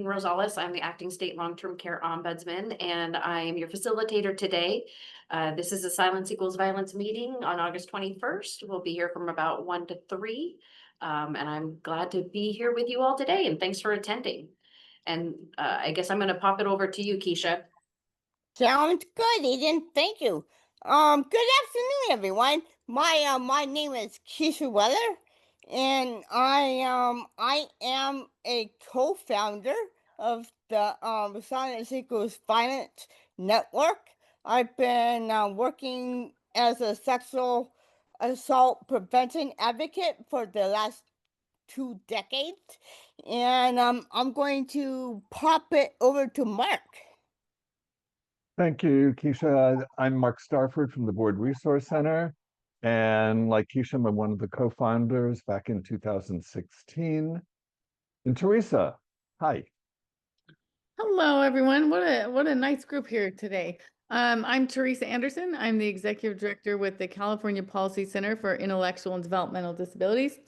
Rosales. I'm the acting state long-term care ombudsman, and I am your facilitator today. This is a Silence Equals Violence meeting on August 21st. We'll be here from about 1 to 3. And I'm glad to be here with you all today, and thanks for attending. And I guess I'm going to pop it over to you, Keisha. Sounds good, Eden. Thank you. Good afternoon, everyone. My name is Keisha Weller, and I am a co-founder of the Silence Equals Violence Network. I've been working as a sexual assault prevention advocate for the last 2 decades, and I'm going to pop it over to Mark. Thank you, Keisha. I'm Mark Starford from the Board Resource Center. And like Keisha, I'm one of the co-founders back in 2016. And Teresa, hi. Hello, everyone. What a nice group here today. I'm Teresa Anderson. I'm the Executive Director with the California Policy Center for Intellectual and Developmental Disabilities.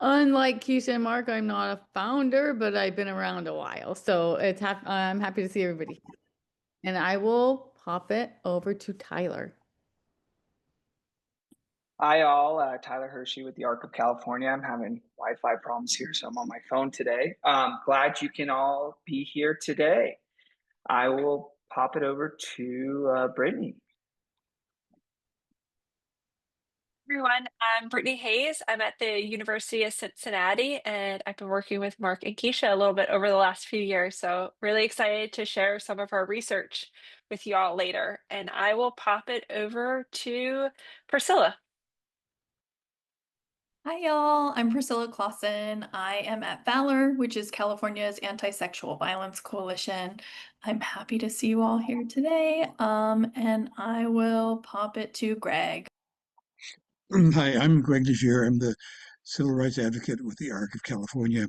Unlike Keisha and Mark, I'm not a founder, but I've been around a while. So I'm happy to see everybody. And I will pop it over to Tyler. Hi all, Tyler Hershey with the ARC of California. I'm having Wi-Fi problems here, so I'm on my phone today. Glad you can all be here today. I will pop it over to Brittany. Everyone, I'm Brittany Hayes. I'm at the University of Cincinnati, and I've been working with Mark and Keisha a little bit over the last few years. So really excited to share some of our research with you all later. And I will pop it over to Priscilla. Hi, y'all. I'm Priscilla Clausen. I am at Valor, which is California's Anti-Sexual Violence Coalition. I'm happy to see you all here today. And I will pop it to Greg. Hi, I'm Greg DeGier. I'm the civil rights advocate with the ARC of California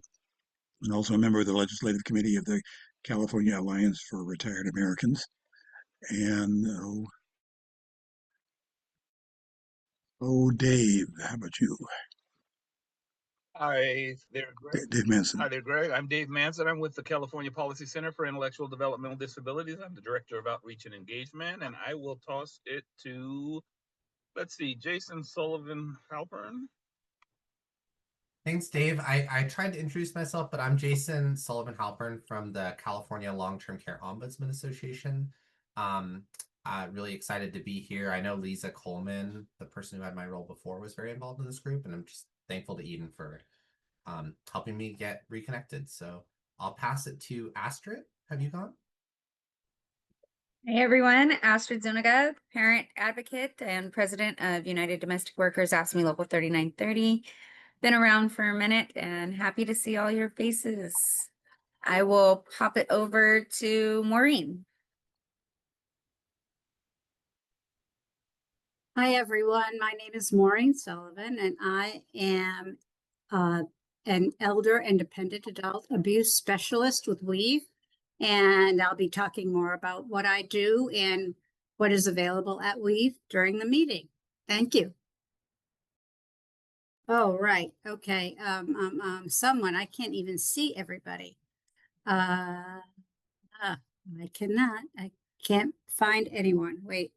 and also a member of the legislative committee of the California Alliance for Retired Americans. And Dave, how about you? Hi there, Greg. Dave Manson. Hi there, Greg. I'm Dave Manson. I'm with the California Policy Center for Intellectual Developmental Disabilities. I'm the Director of Outreach and Engagement, and I will toss it to, let's see, Jason Sullivan Halpern. Thanks, Dave. I tried to introduce myself, but I'm Jason Sullivan Halpern from the California Long-Term Care Ombudsman Association. Really excited to be here. I know Lisa Coleman, the person who had my role before, was very involved in this group, and I'm just thankful to Eden for helping me get reconnected. So I'll pass it to Astrid. Have you gone? Hey everyone, Astrid Zuniga, parent advocate and president of United Domestic Workers AFSCME Local 3930. Been around for a minute and happy to see all your faces. I will pop it over to Maureen. Hi everyone, my name is Maureen Sullivan and I am an elder and dependent adult abuse specialist with WEAVE, and I'll be talking more about what I do and what is available at WEAVE during the meeting. Thank you. Oh, right. Okay. Someone, I can't even see everybody. I can't find anyone. Wait.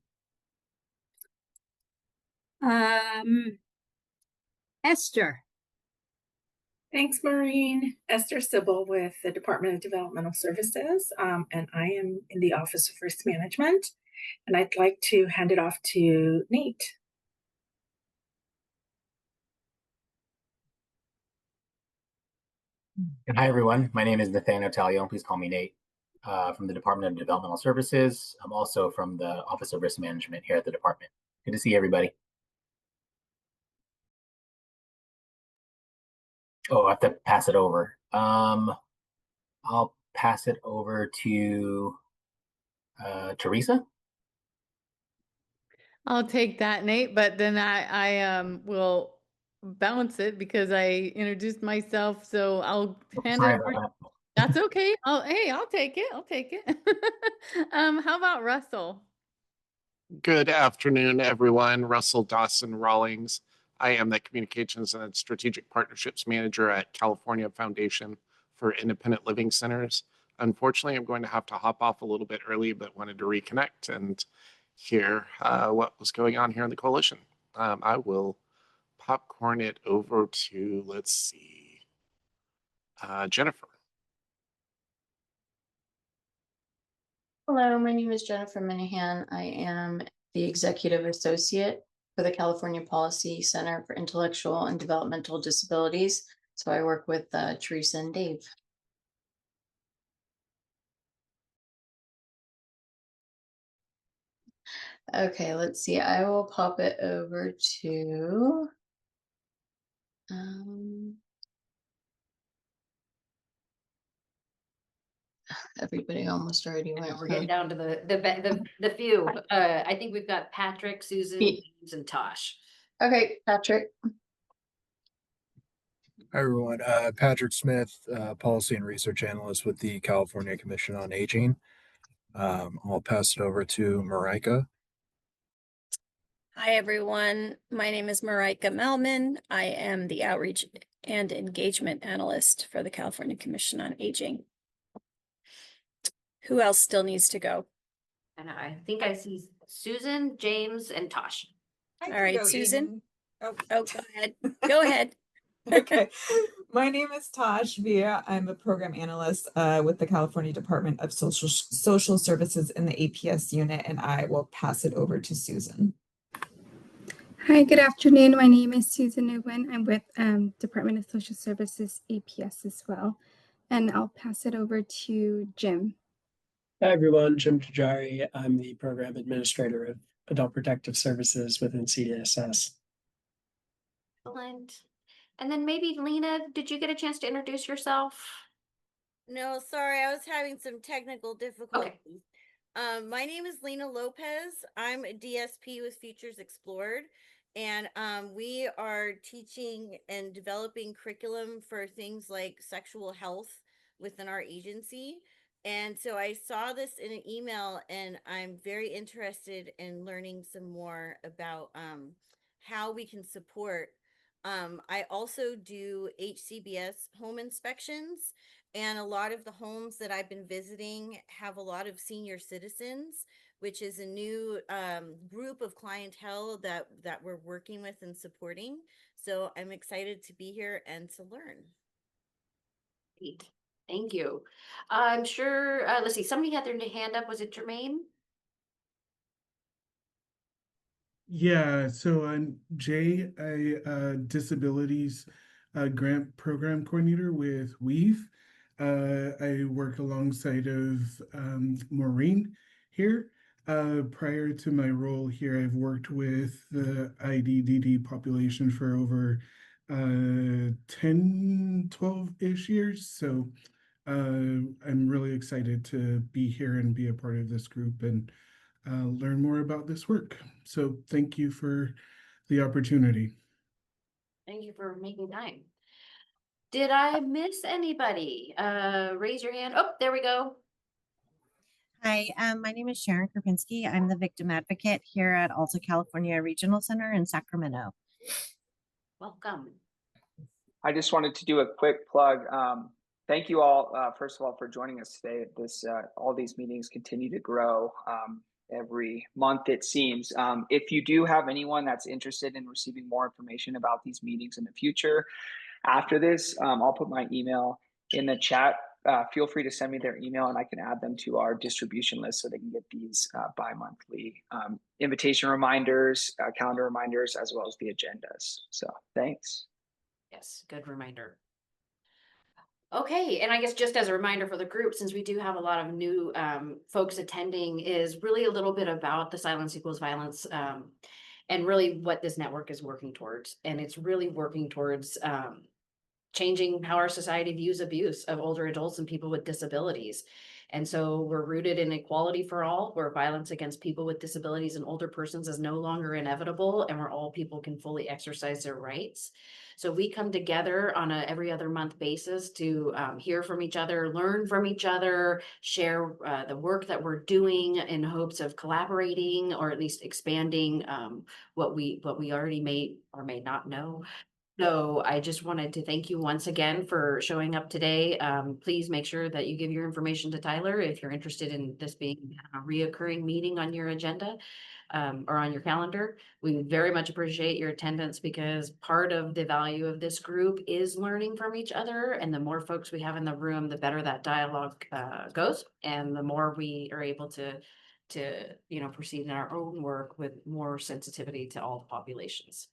Esther. Thanks, Maureen. Esther Sybil with the Department of Developmental Services, and I am in the Office of Risk Management, and I'd like to hand it off to Nate. Hi, everyone. My name is Nathaniel Talion. Please call me Nate from the Department of Developmental Services. I'm also from the Office of Risk Management here at the department. Good to see everybody. Oh, I have to pass it over. I'll pass it over to Teresa. I'll take that, Nate, but then I will bounce it because I introduced myself, so I'll hand it over. That's okay. I'll take it. I'll take it. How about Russell? Good afternoon, everyone. Russell Dawson Rawlings. I am the Communications and Strategic Partnerships Manager at California Foundation for Independent Living Centers. Unfortunately, I'm going to have to hop off a little bit early, but wanted to reconnect and hear what was going on here in the coalition. I will popcorn it over to, let's see, Jennifer. Hello, my name is Jennifer Minahan. I am the Executive Associate for the California Policy Center for Intellectual and Developmental Disabilities. So I work with Teresa and Dave. Okay, let's see. I will pop it over to everybody almost already went. We're getting down to the few. I think we've got Patrick, Susan, James, and Tosh. Okay, Patrick. Hi, everyone. Patrick Smith, Policy and Research Analyst with the California Commission on Aging. I'll pass it over to Marika. Hi, everyone. My name is Marika Melman. I am the Outreach and Engagement Analyst for the California Commission on Aging. Who else still needs to go? And I think I see Susan, James, and Tosh. All right, Susan. Oh, go ahead. Go ahead. Okay. My name is Tosh Villa. I'm a program analyst with the California Department of Social Services in the APS unit, and I will pass it over to Susan. Hi, good afternoon. My name is Susan Nguyen. I'm with Department of Social Services APS as well. And I'll pass it over to Jim. Hi, everyone. Jim Tajari. I'm the Program Administrator of Adult Protective Services within CDSS. Excellent. And then maybe Lena, did you get a chance to introduce yourself? No, sorry, I was having some technical difficulties. My name is Lena Lopez. I'm a DSP with Futures Explored, and we are teaching and developing curriculum for things like sexual health within our agency. And so I saw this in an email, and I'm very interested in learning some more about how we can support. I also do HCBS home inspections, and a lot of the homes that I've been visiting have a lot of senior citizens, which is a new group of clientele that we're working with and supporting. So I'm excited to be here and to learn. Great. Thank you. I'm sure, let's see, somebody had their hand up. Was it Jermaine? Yeah, so I'm Jay, a disabilities grant program coordinator with Weave. I work alongside of Maureen here. Prior to my role here, I've worked with the IDDD population for over 10, 12-ish years. So I'm really excited to be here and be a part of this group and learn more about this work. So thank you for the opportunity. Thank you for making time. Did I miss anybody? Raise your hand. Oh, there we go. Hi, my name is Sharon Krupinski. I'm the victim advocate here at Alta California Regional Center in Sacramento. Welcome. I just wanted to do a quick plug. Thank you all, first of all, for joining us today. All these meetings continue to grow every month, it seems. If you do have anyone that's interested in receiving more information about these meetings in the future, after this, I'll put my email in the chat. Feel free to send me their email and I can add them to our distribution list so they can get these bi-monthly invitation reminders, calendar reminders, as well as the agendas. So thanks. Yes, good reminder. Okay, and I guess just as a reminder for the group, since we do have a lot of new folks attending, is really a little bit about the Silence Equals Violence and really what this network is working towards. And it's really working towards changing how our society views abuse of older adults and people with disabilities. And so we're rooted in equality for all, where violence against people with disabilities and older persons is no longer inevitable, and where all people can fully exercise their rights. So we come together on a every other month basis to hear from each other, learn from each other, share the work that we're doing in hopes of collaborating or at least expanding what we already may or may not know. So I just wanted to thank you once again for showing up today. Please make sure that you give your information to Tyler if you're interested in this being a reoccurring meeting on your agenda or on your calendar. We very much appreciate your attendance because part of the value of this group is learning from each other. And the more folks we have in the room, the better that dialogue goes. And the more we are able to proceed in our own work with more sensitivity to all the populations.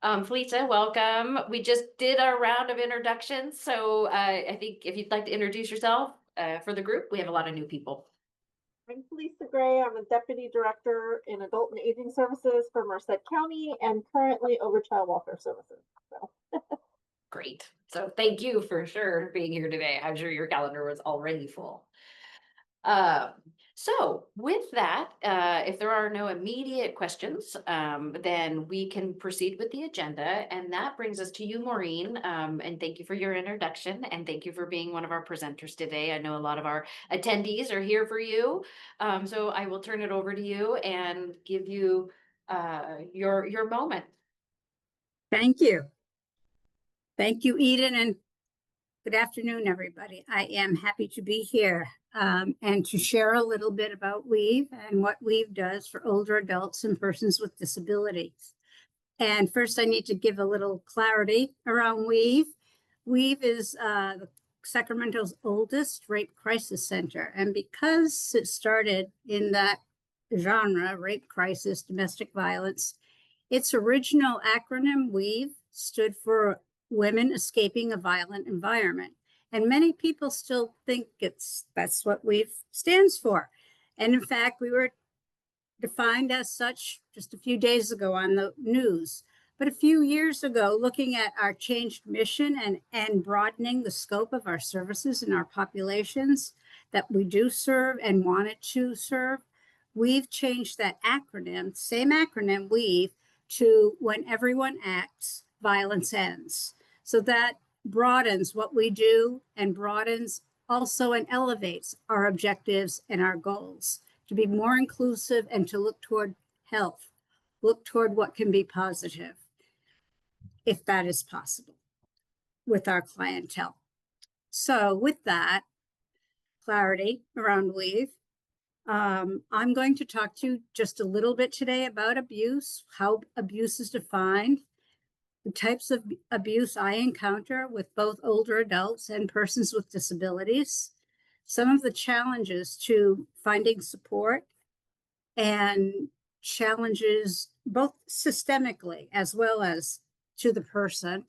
Felisa, welcome. We just did our round of introductions. So I think if you'd like to introduce yourself for the group, we have a lot of new people. I'm Felisa Gray. I'm a Deputy Director in Adult and Aging Services for Merced County and currently over Child Welfare Services. So. Great. So thank you for sure being here today. I'm sure your calendar was already full. So with that, if there are no immediate questions, then we can proceed with the agenda. And that brings us to you, Maureen. And thank you for your introduction. And thank you for being one of our presenters today. I know a lot of our attendees are here for you. So I will turn it over to you and give you your moment. Thank you. Thank you, Eden, and good afternoon, everybody. I am happy to be here and to share a little bit about WEAVE and what WEAVE does for older adults and persons with disabilities. And first, I need to give a little clarity around WEAVE. WEAVE is Sacramento's oldest rape crisis center. And because it started in that genre, rape crisis, domestic violence, its original acronym, WEAVE, stood for Women Escaping a Violent Environment. And many people still think that's what WEAVE stands for. And in fact, we were defined as such just a few days ago on the news. But a few years ago, looking at our changed mission and broadening the scope of our services and our populations that we do serve and wanted to serve, we've changed that acronym, same acronym, WEAVE, to When Everyone Acts, Violence Ends. So that broadens what we do and broadens also and elevates our objectives and our goals to be more inclusive and to look toward health, look toward what can be positive, if that is possible with our clientele. So with that clarity around WEAVE, I'm going to talk to you just a little bit today about abuse, how abuse is defined, the types of abuse I encounter with both older adults and persons with disabilities, some of the challenges to finding support and challenges both systemically as well as to the person,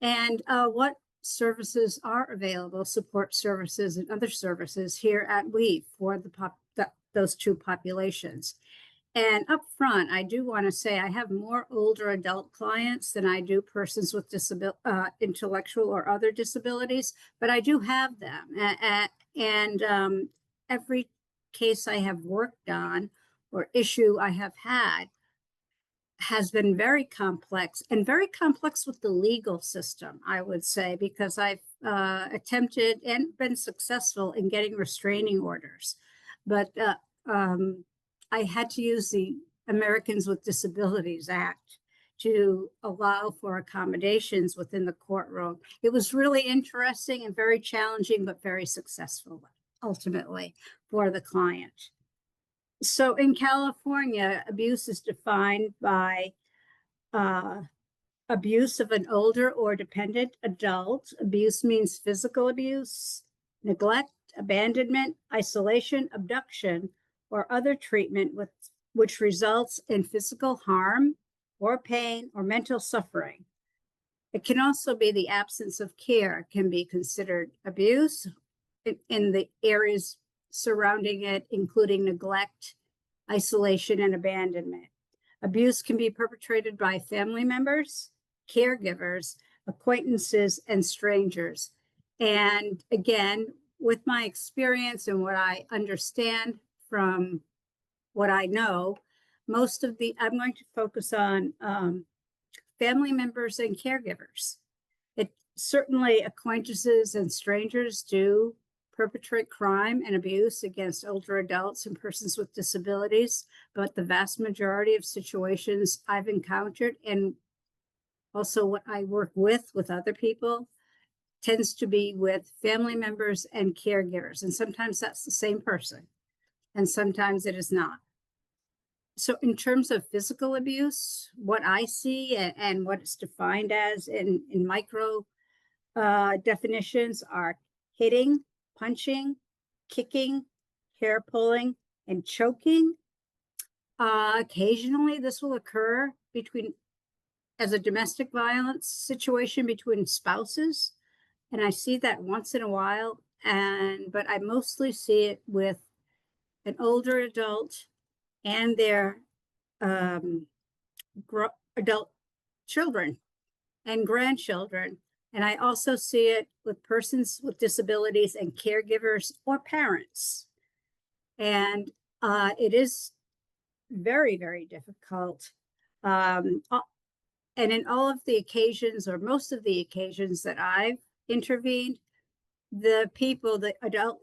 and what services are available, support services and other services here at WEAVE for those two populations. And up front, I do want to say I have more older adult clients than I do persons with intellectual or other disabilities, but I do have them. And every case I have worked on or issue I have had has been very complex and very complex with the legal system, I would say, because I've attempted and been successful in getting restraining orders. But I had to use the Americans with Disabilities Act to allow for accommodations within the courtroom. It was really interesting and very challenging, but very successful ultimately for the client. So in California, abuse is defined by abuse of an older or dependent adult. Abuse means physical abuse, neglect, abandonment, isolation, abduction, or other treatment which results in physical harm or pain or mental suffering. It can also be the absence of care, can be considered abuse in the areas surrounding it, including neglect, isolation, and abandonment. Abuse can be perpetrated by family members, caregivers, acquaintances, and strangers. And again, with my experience and what I understand from what I know, I'm going to focus on family members and caregivers. Certainly acquaintances and strangers do perpetrate crime and abuse against older adults and persons with disabilities, but the vast majority of situations I've encountered and also what I work with other people, tends to be with family members and caregivers. And sometimes that's the same person, and sometimes it is not. So in terms of physical abuse, what I see and what it's defined as in micro definitions are hitting, punching, kicking, hair pulling, and choking. Occasionally, this will occur as a domestic violence situation between spouses. And I see that once in a while, but I mostly see it with an older adult and their adult children and grandchildren. And I also see it with persons with disabilities and caregivers or parents. And it is very, very difficult. And in all of the occasions, or most of the occasions that I've intervened, the people, the adult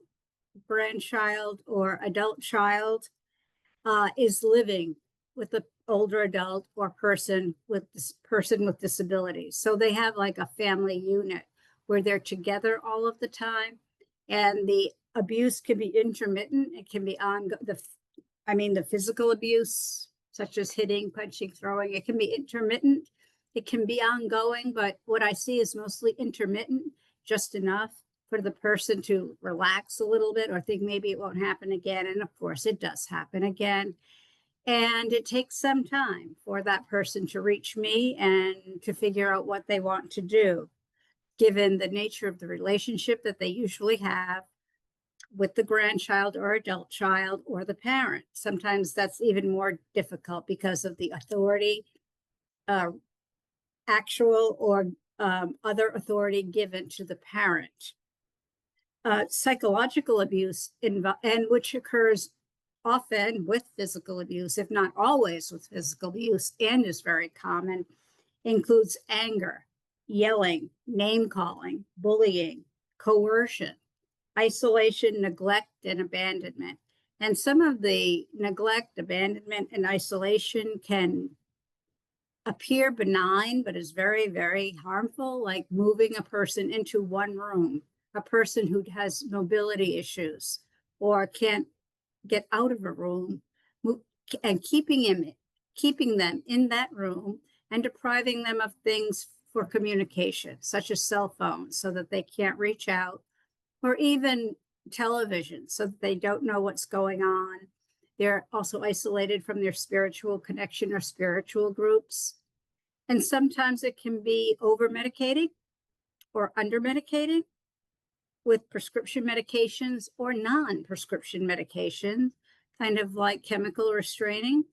grandchild or adult child is living with the older adult or person with disabilities. So they have like a family unit where they're together all of the time, and the abuse can be intermittent. It can be the physical abuse, such as hitting, punching, throwing. It can be intermittent. It can be ongoing, but what I see is mostly intermittent, just enough for the person to relax a little bit or think maybe it won't happen again. And of course, it does happen again. And it takes some time for that person to reach me and to figure out what they want to do, given the nature of the relationship that they usually have with the grandchild or adult child or the parent. Sometimes that's even more difficult because of the authority, actual or other authority given to the parent. Psychological abuse, and which occurs often with physical abuse, if not always with physical abuse, and is very common, includes anger, yelling, name calling, bullying, coercion, isolation, neglect, and abandonment. And some of the neglect, abandonment, and isolation can appear benign, but is very, very harmful, like moving a person into one room, a person who has mobility issues or can't get out of a room, and keeping them in that room and depriving them of things for communication, such as cell phones, so that they can't reach out, or even television, so that they don't know what's going on. They're also isolated from their spiritual connection or spiritual groups. And sometimes it can be over-medicating or under-medicating with prescription medications or non-prescription medications, kind of like chemical restraining,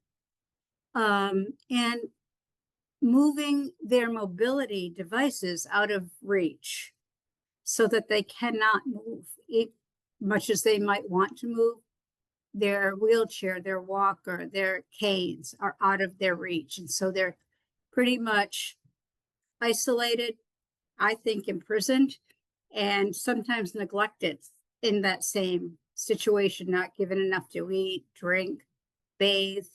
and moving their mobility devices out of reach so that they cannot move, much as they might want to move. Their wheelchair, their walker, their canes are out of their reach. And so they're pretty much isolated, I think imprisoned, and sometimes neglected in that same situation, not given enough to eat, drink, bathe,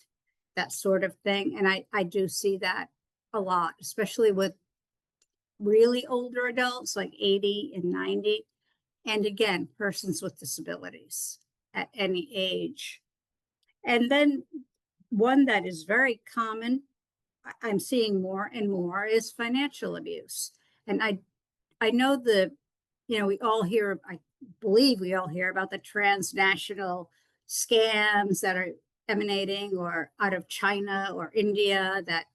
that sort of thing. And I do see that a lot, especially with really older adults, like 80 and 90. And again, persons with disabilities at any age. And then one that is very common, I'm seeing more and more, is financial abuse. And I know we all hear, I believe we all hear about the transnational scams that are emanating or out of China or India that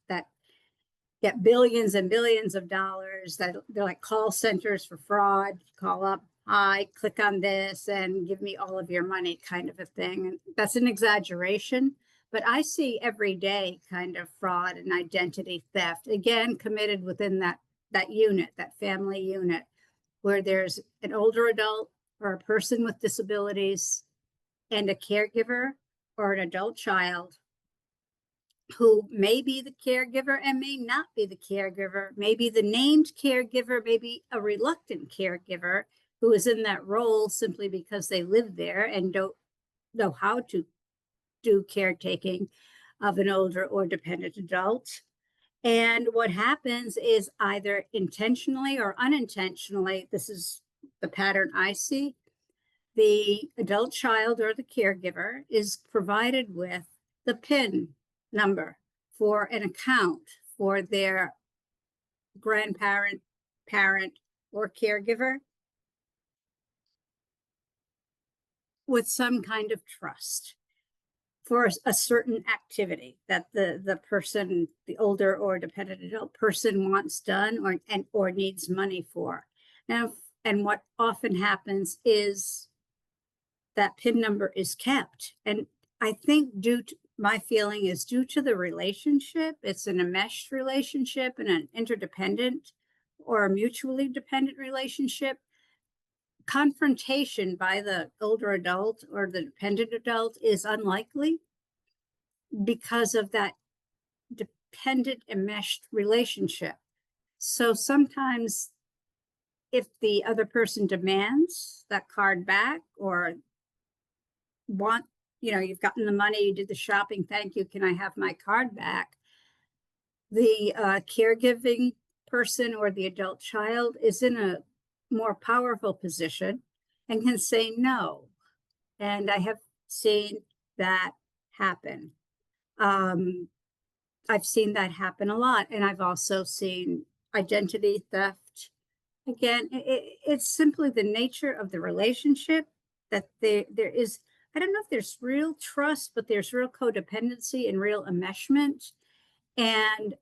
get billions and billions of dollars, that they're like call centers for fraud. Call up, hi, click on this and give me all of your money, kind of a thing. And that's an exaggeration, but I see every day kind of fraud and identity theft, again, committed within that unit, that family unit, where there's an older adult or a person with disabilities and a caregiver or an adult child who may be the caregiver and may not be the caregiver, maybe the named caregiver, maybe a reluctant caregiver who is in that role simply because they live there and don't know how to do caretaking of an older or dependent adult. And what happens is either intentionally or unintentionally, this is the pattern I see, the adult child or the caregiver is provided with the PIN number for an account for their grandparent, parent, or caregiver with some kind of trust for a certain activity that the person, the older or dependent adult person wants done or needs money for. Now, and what often happens is that PIN number is kept. And I think my feeling is due to the relationship, it's an enmeshed relationship and an interdependent or a mutually dependent relationship. Confrontation by the older adult or the dependent adult is unlikely because of that dependent enmeshed relationship. So sometimes if the other person demands that card back or you've gotten the money, you did the shopping, thank you, can I have my card back? The caregiving person or the adult child is in a more powerful position and can say no. And I have seen that happen. I've seen that happen a lot. And I've also seen identity theft. Again, it's simply the nature of the relationship that there is, I don't know if there's real trust, but there's real codependency and real enmeshment. And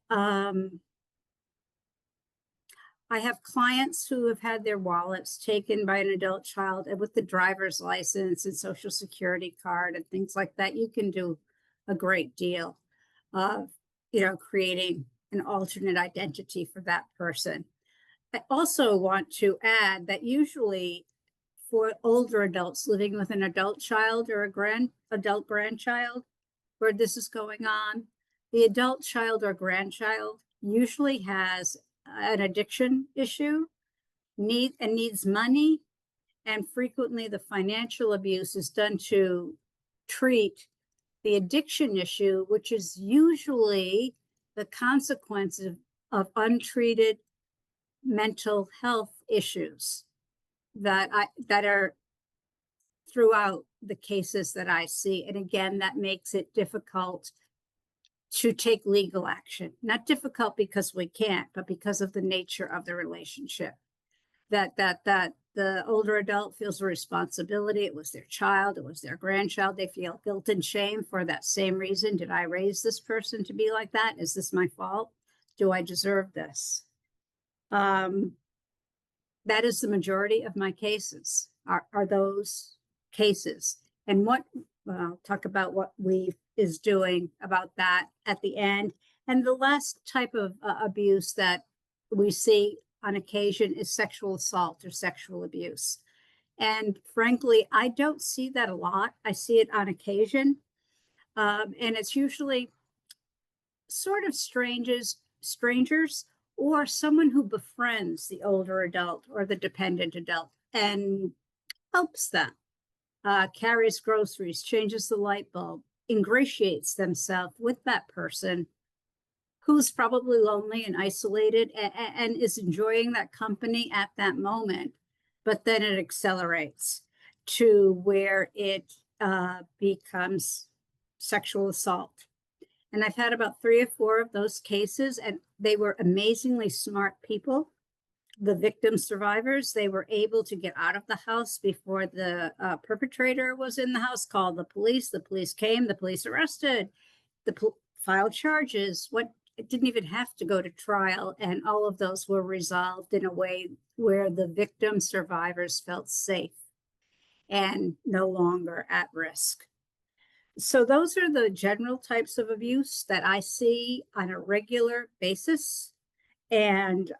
I have clients who have had their wallets taken by an adult child, and with the driver's license and social security card and things like that, you can do a great deal of, creating an alternate identity for that person. I also want to add that usually for older adults living with an adult child or a adult grandchild where this is going on, the adult child or grandchild usually has an addiction issue, needs money, and frequently the financial abuse is done to treat the addiction issue, which is usually the consequence of untreated mental health issues that are throughout the cases that I see. And again, that makes it difficult to take legal action. Not difficult because we can't, but because of the nature of the relationship. That the older adult feels a responsibility. It was their child, it was their grandchild. They feel guilt and shame for that same reason. Did I raise this person to be like that? Is this my fault? Do I deserve this? That is the majority of my cases, are those cases. And I'll talk about what Weave is doing about that at the end. And the last type of abuse that we see on occasion is sexual assault or sexual abuse. And frankly, I don't see that a lot. I see it on occasion. And it's usually sort of strangers, or someone who befriends the older adult or the dependent adult and helps them, carries groceries, changes the light bulb, ingratiates themselves with that person who's probably lonely and isolated and is enjoying that company at that moment. But then it accelerates to where it becomes sexual assault. And I've had about 3 or 4 of those cases, and they were amazingly smart people. The victim survivors, they were able to get out of the house before the perpetrator was in the house, called the police came, the police arrested, filed charges. It didn't even have to go to trial, and all of those were resolved in a way where the victim survivors felt safe and no longer at risk. So those are the general types of abuse that I see on a regular basis. And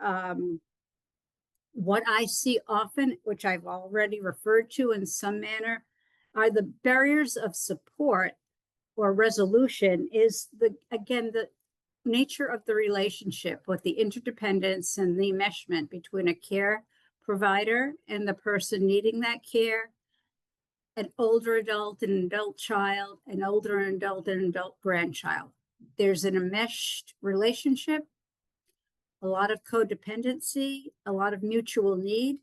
what I see often, which I've already referred to in some manner, are the barriers of support or resolution is the nature of the relationship with the interdependence and the enmeshment between a care provider and the person needing that care, an older adult and an adult child, an older adult and an adult grandchild. There's an enmeshed relationship a lot of codependency, a lot of mutual need.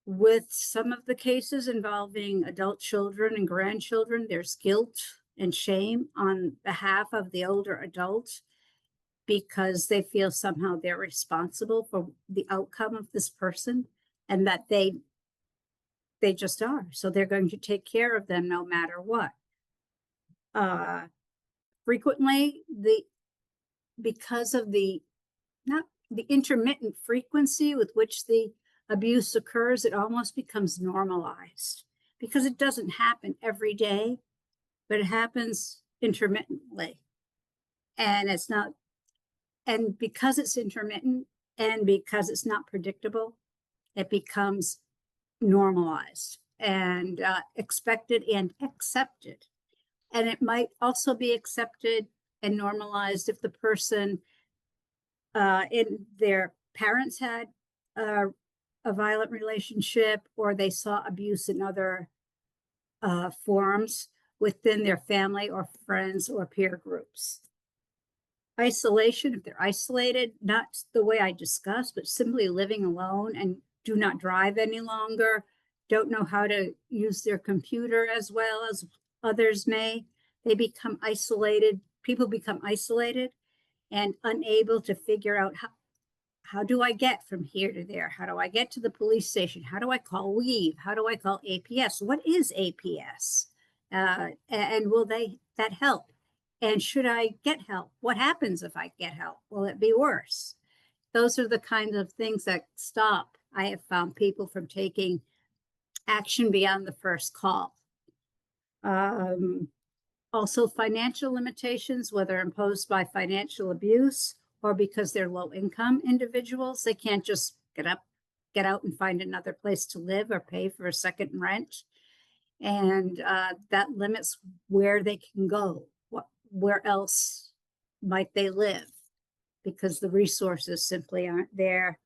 With some of the cases involving adult children and grandchildren, there's guilt and shame on behalf of the older adult because they feel somehow they're responsible for the outcome of this person and that they just are. So they're going to take care of them no matter what. Frequently, because of the intermittent frequency with which the abuse occurs, it almost becomes normalized because it doesn't happen every day, but it happens intermittently. And because it's intermittent and because it's not predictable, it becomes normalized and expected and accepted. And it might also be accepted and normalized if the person in their parents had a violent relationship or they saw abuse in other forms within their family or friends or peer groups. Isolation, if they're isolated, not the way I discussed, but simply living alone and do not drive any longer, don't know how to use their computer as well as others may, they become isolated. People become isolated and unable to figure out how do I get from here to there? How do I get to the police station? How do I call WEAVE? How do I call APS? What is APS? And will that help? And should I get help? What happens if I get help? Will it be worse? Those are the kinds of things that stop, I have found, people from taking action beyond the first call. Also, financial limitations, whether imposed by financial abuse or because they're low-income individuals, they can't just get out and find another place to live or pay for a second rent. And that limits where they can go. Where else might they live? Because the resources simply aren't there.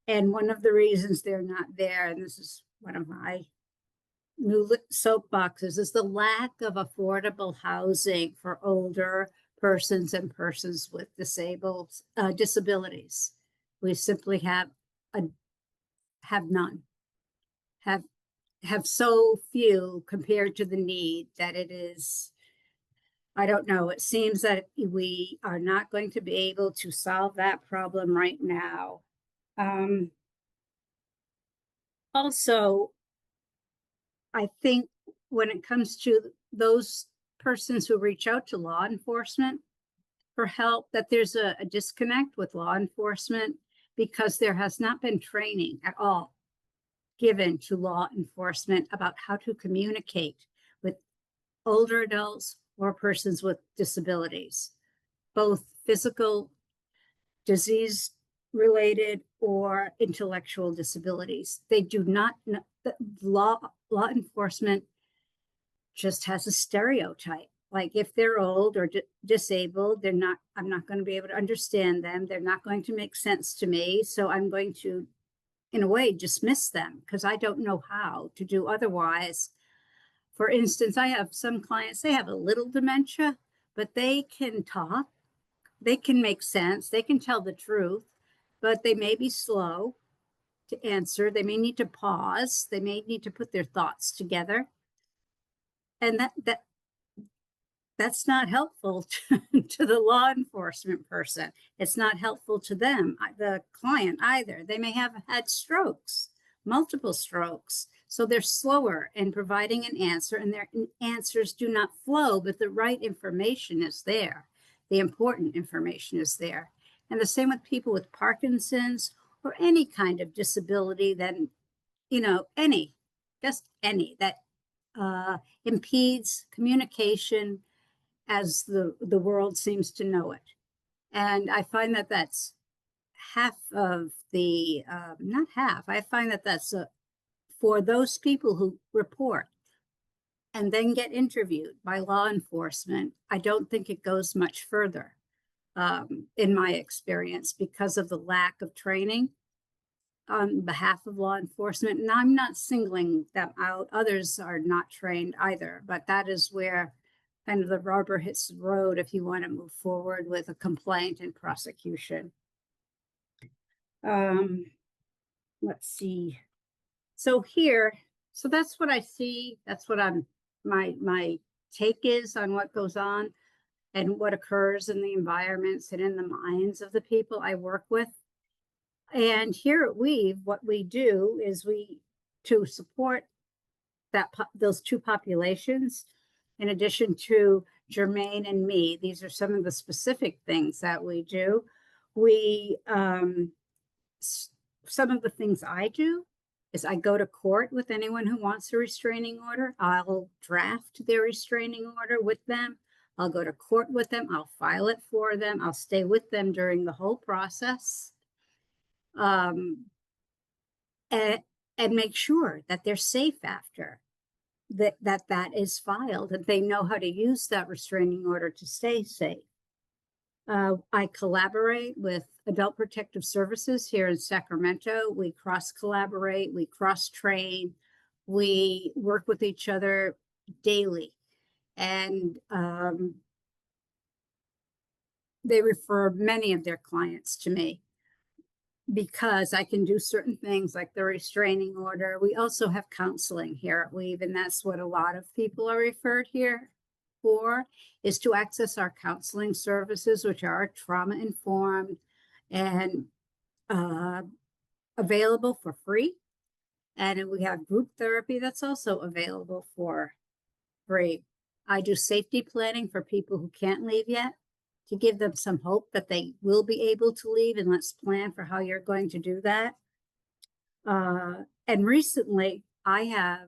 And one of the reasons they're not there, and this is one of my new soapboxes, is the lack of affordable housing for older persons and persons with disabilities. We simply have none, have so few compared to the need that it is, I don't know, it seems that we are not going to be able to solve that problem right now. Also, I think when it comes to those persons who reach out to law enforcement for help, that there's a disconnect with law enforcement because there has not been training at all given to law enforcement about how to communicate with older adults or persons with disabilities, both physical, disease-related, or intellectual disabilities. They do not know. Law enforcement just has a stereotype. Like if they're old or disabled, I'm not going to be able to understand them. They're not going to make sense to me. So I'm going to, in a way, dismiss them because I don't know how to do otherwise. For instance, I have some clients, they have a little dementia, but they can talk, they can make sense, they can tell the truth, but they may be slow to answer. They may need to pause. They may need to put their thoughts together. And that's not helpful to the law enforcement person. It's not helpful to them, the client either. They may have had strokes, multiple strokes. So they're slower in providing an answer and their answers do not flow, but the right information is there. The important information is there. And the same with people with Parkinson's or any kind of disability that, just any that impedes communication as the world seems to know it. And I find that that's half of the, not half, I find that that's for those people who report and then get interviewed by law enforcement. I don't think it goes much further in my experience because of the lack of training on behalf of law enforcement. And I'm not singling them out. Others are not trained either, but that is where kind of the rubber hits the road if you want to move forward with a complaint and prosecution. Let's see. So here, so that's what I see. That's what my take is on what goes on and what occurs in the environments and in the minds of the people I work with. And here at Weave, what we do is to support those two populations, in addition to Jermaine and me. These are some of the specific things that we do. Some of the things I do is I go to court with anyone who wants a restraining order. I'll draft their restraining order with them. I'll go to court with them. I'll file it for them. I'll stay with them during the whole process. And make sure that they're safe after that is filed, and they know how to use that restraining order to stay safe. I collaborate with Adult Protective Services here in Sacramento. We cross-collaborate, we cross-train, we work with each other daily. And they refer many of their clients to me because I can do certain things like the restraining order. We also have counseling here at Weave, and that's what a lot of people are referred here for, is to access our counseling services, which are trauma-informed and available for free. And we have group therapy that's also available for free. I do safety planning for people who can't leave yet, to give them some hope that they will be able to leave, and let's plan for how you're going to do that. And recently I have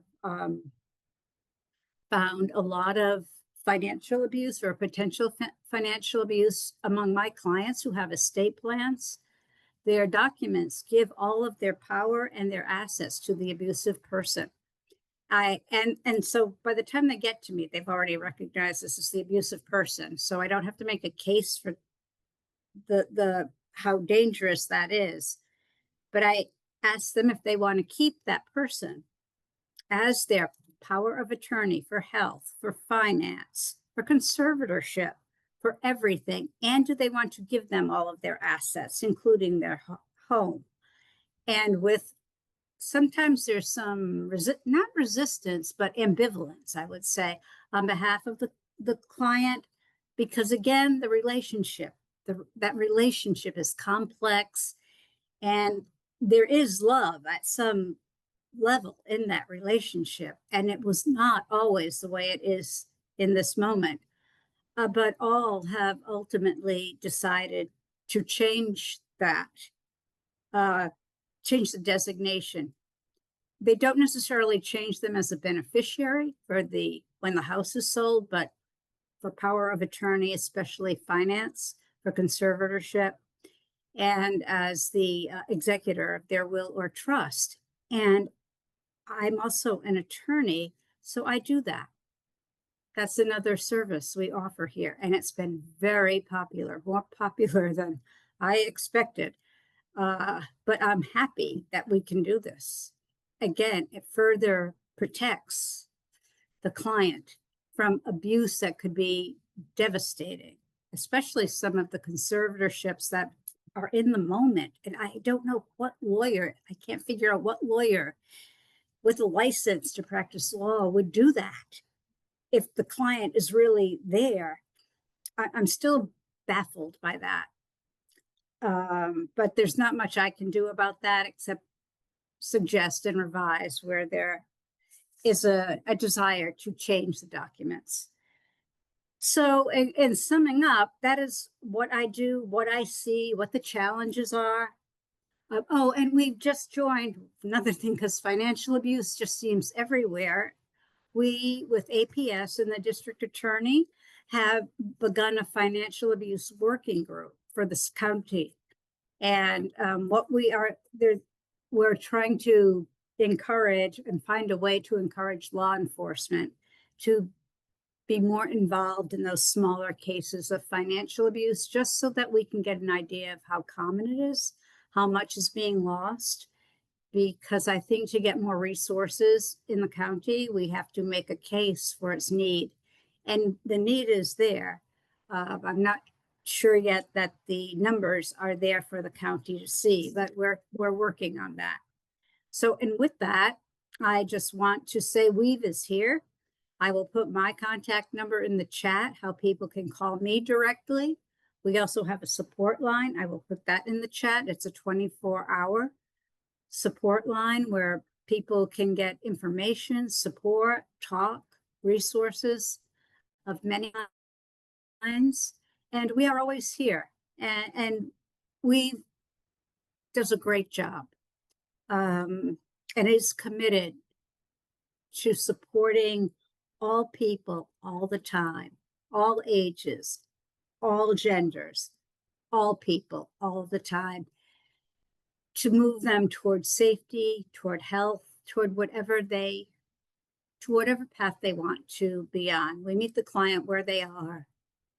found a lot of financial abuse or potential financial abuse among my clients who have estate plans. Their documents give all of their power and their assets to the abusive person. And so by the time they get to me, they've already recognized this is the abusive person. So I don't have to make a case for the how dangerous that is. But I ask them if they want to keep that person as their power of attorney for health, for finance, for conservatorship, for everything. And do they want to give them all of their assets, including their home? And with sometimes there's some not resistance, but ambivalence, I would say, on behalf of the client, because again, the relationship, that relationship is complex, and there is love at some level in that relationship. And it was not always the way it is in this moment, but all have ultimately decided to change that, change the designation. They don't necessarily change them as a beneficiary for when the house is sold, but for power of attorney, especially finance, for conservatorship, and as the executor of their will or trust. And I'm also an attorney, so I do that. That's another service we offer here, and it's been very popular, more popular than I expected. But I'm happy that we can do this. Again, it further protects the client from abuse that could be devastating, especially some of the conservatorships that are in the moment. And I don't know what lawyer, I can't figure out what lawyer with a license to practice law would do that if the client is really there. I'm still baffled by that. But there's not much I can do about that except suggest and revise where there is a desire to change the documents. So in summing up, that is what I do, what I see, what the challenges are. Oh, and we've just joined another thing, because financial abuse just seems everywhere. We, with APS and the district attorney, have begun a financial abuse working group for this county. And what we're trying to encourage and find a way to encourage law enforcement to be more involved in those smaller cases of financial abuse, just so that we can get an idea of how common it is, how much is being lost. Because I think to get more resources in the county, we have to make a case for its need. And the need is there. I'm not sure yet that the numbers are there for the county to see, but we're working on that. So, and with that, I just want to say Weave is here. I will put my contact number in the chat, how people can call me directly. We also have a support line. I will put that in the chat. It's a 24-hour support line where people can get information, support, talk, resources of many kinds. And we are always here. And we does a great job and is committed to supporting all people all the time, all ages, all genders, all people all the time, to move them toward safety, toward health, toward whatever path they want to be on. We meet the client where they are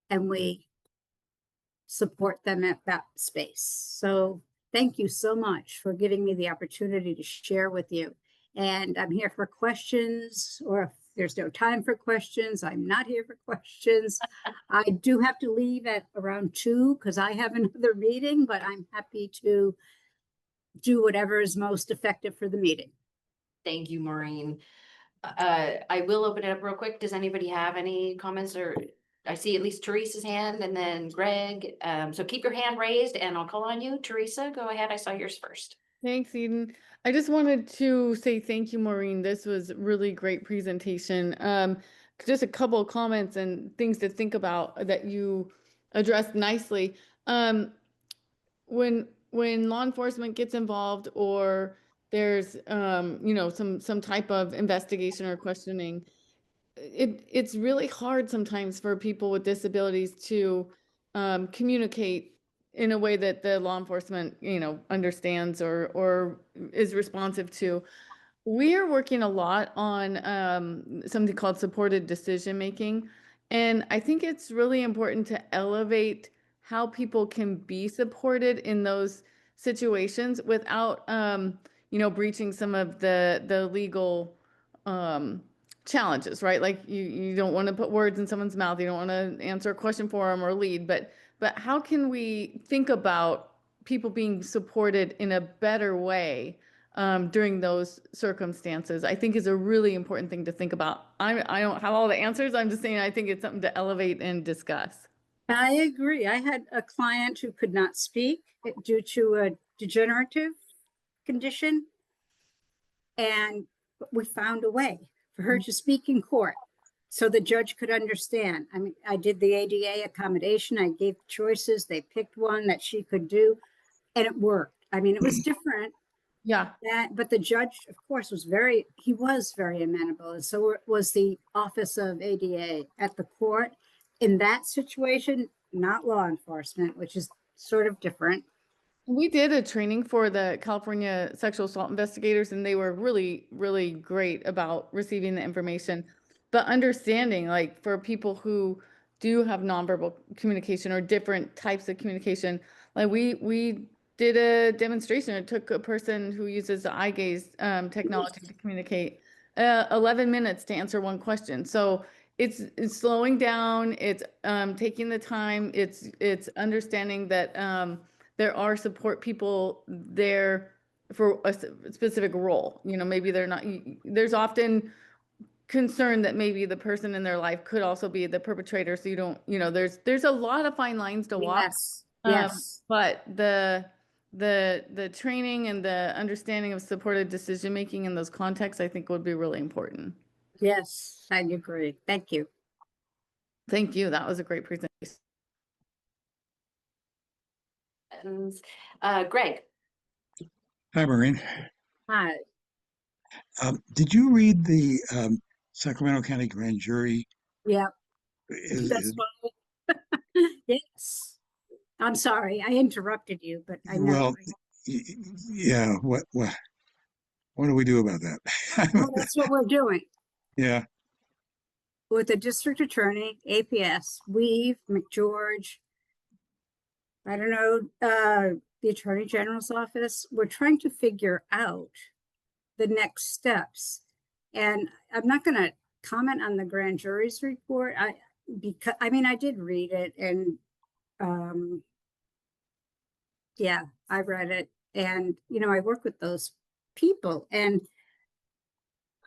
and we support them at that space. So thank you so much for giving me the opportunity to share with you. And I'm here for questions, or if there's no time for questions, I'm not here for questions. I do have to leave at around 2 because I have another meeting, but I'm happy to do whatever is most effective for the meeting. Thank you, Maureen. I will open it up real quick. Does anybody have any comments? Or I see at least Teresa's hand and then Greg. So keep your hand raised and I'll call on you. Teresa, go ahead. I saw yours first. Thanks, Eden. I just wanted to say thank you, Maureen. This was really great presentation. Just a couple of comments and things to think about that you addressed nicely. When law enforcement gets involved or there's some type of investigation or questioning, it's really hard sometimes for people with disabilities to communicate in a way that the law enforcement, understands or is responsive to. We are working a lot on something called supported decision making. And I think it's really important to elevate how people can be supported in those situations without, breaching some of the legal challenges, right? Like you don't want to put words in someone's mouth. You don't want to answer a question for them or lead, but how can we think about people being supported in a better way during those circumstances? I think is a really important thing to think about. I don't have all the answers. I'm just saying I think it's something to elevate and discuss. I agree. I had a client who could not speak due to a degenerative condition, and we found a way for her to speak in court so the judge could understand. I mean, I did the ADA accommodation. I gave choices. They picked one that she could do, and it worked. I mean, it was different. Yeah. But the judge, of course, was very amenable. And so was the Office of ADA at the court. In that situation, not law enforcement, which is sort of different. We did a training for the California sexual assault investigators, and they were really, really great about receiving the information. But understanding, like for people who do have nonverbal communication or different types of communication, like we did a demonstration. It took a person who uses the eye gaze technology to communicate 11 minutes to answer one question. So it's slowing down, it's taking the time, it's understanding that there are support people there for a specific role. Maybe they're not, there's often concern that maybe the person in their life could also be the perpetrator. So you don't, there's a lot of fine lines to walk. Yes. Yes. But the training and the understanding of supported decision making in those contexts, I think would be really important. Yes, I agree. Thank you. Thank you. That was a great presentation. Greg. Hi, Maureen. Hi. Did you read the Sacramento County Grand Jury? Yeah. That's why. Yes. I'm sorry, I interrupted you, but I know. Well, yeah. What do we do about that? Well, that's what we're doing. Yeah. With the district attorney, APS, Weave, McGeorge, I don't know, the Attorney General's office, we're trying to figure out the next steps. And I'm not going to comment on the grand jury's report. I did read it, and Yeah, I read it, and I work with those people, and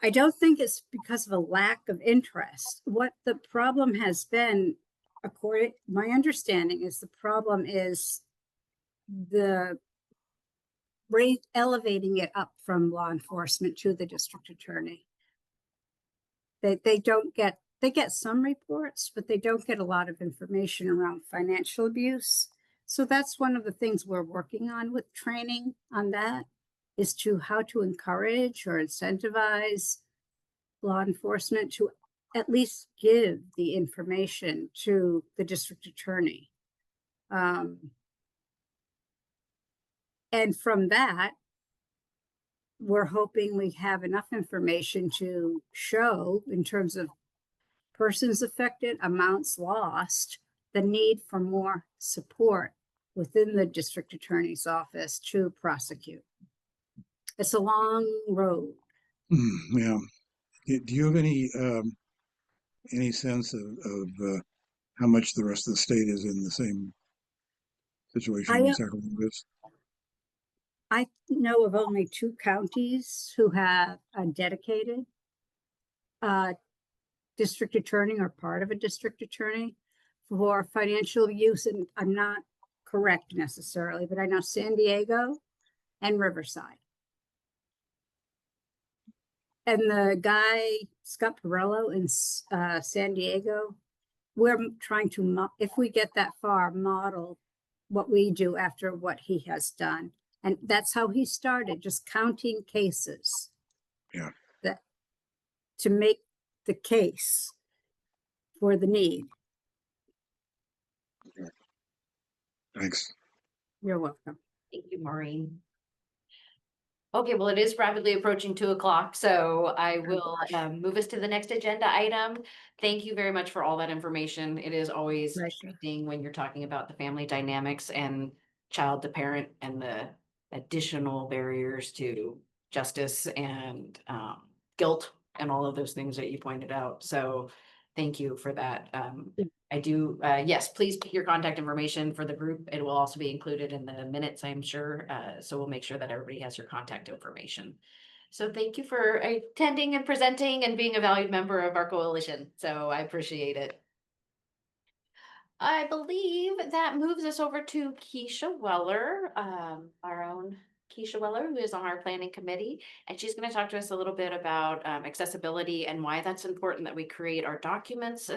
I don't think it's because of a lack of interest. What the problem has been, according my understanding, is the problem is the rate elevating it up from law enforcement to the district attorney. They don't get they get some reports, but they don't get a lot of information around financial abuse. So that's one of the things we're working on with training on that, is to how to encourage or incentivize law enforcement to at least give the information to the district attorney. And from that, we're hoping we have enough information to show, in terms of persons affected, amounts lost, the need for more support within the district attorney's office to prosecute. It's a long road. Yeah. Do you have any sense of how much the rest of the state is in the same situation Sacramento is? I know of only 2 counties who have a dedicated district attorney or part of a district attorney for financial use, and I'm not correct necessarily, but I know San Diego and Riverside. And the guy, Scott Perello in San Diego, we're trying to, if we get that far, model what we do after what he has done. And that's how he started, just counting cases. Yeah. That to make the case for the need. Thanks. You're welcome. Thank you, Maureen. Okay, well, it is rapidly approaching 2 o'clock, so I will move us to the next agenda item. Thank you very much for all that information. It is always interesting when you're talking about the family dynamics and child to parent and the additional barriers to justice and guilt and all of those things that you pointed out. So thank you for that. I do, yes, please put your contact information for the group. It will also be included in the minutes, I'm sure. So we'll make sure that everybody has your contact information. So thank you for attending and presenting and being a valued member of our coalition. So I appreciate it. I believe that moves us over to Keisha Weller, our own Keisha Weller, who is on our planning committee, and she's going to talk to us a little bit about accessibility and why that's important that we create our documents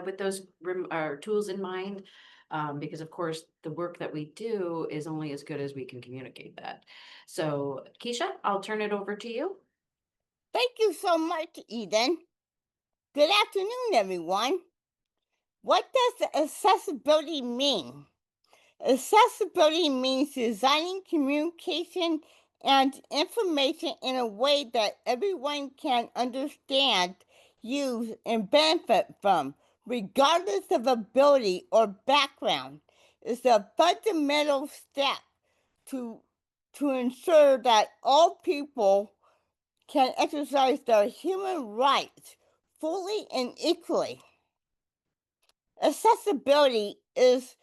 with those tools in mind, because of course the work that we do is only as good as we can communicate that. So Keisha, I'll turn it over to you. Thank you so much, Eden. Good afternoon, everyone. What does accessibility mean? Accessibility means designing communication and information in a way that everyone can understand, use, and benefit from, regardless of ability or background. It's a fundamental step to ensure that all people can exercise their human rights fully and equally. Accessibility is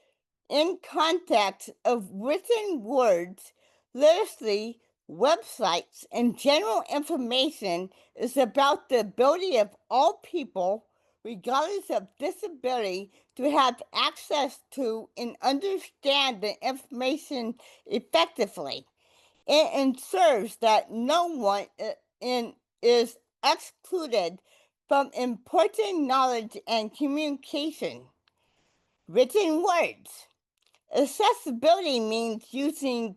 in context of written words, literacy, websites, and general information is about the ability of all people, regardless of disability, to have access to and understand the information effectively. It ensures that no one is excluded from important knowledge and communication. Written words. Accessibility means using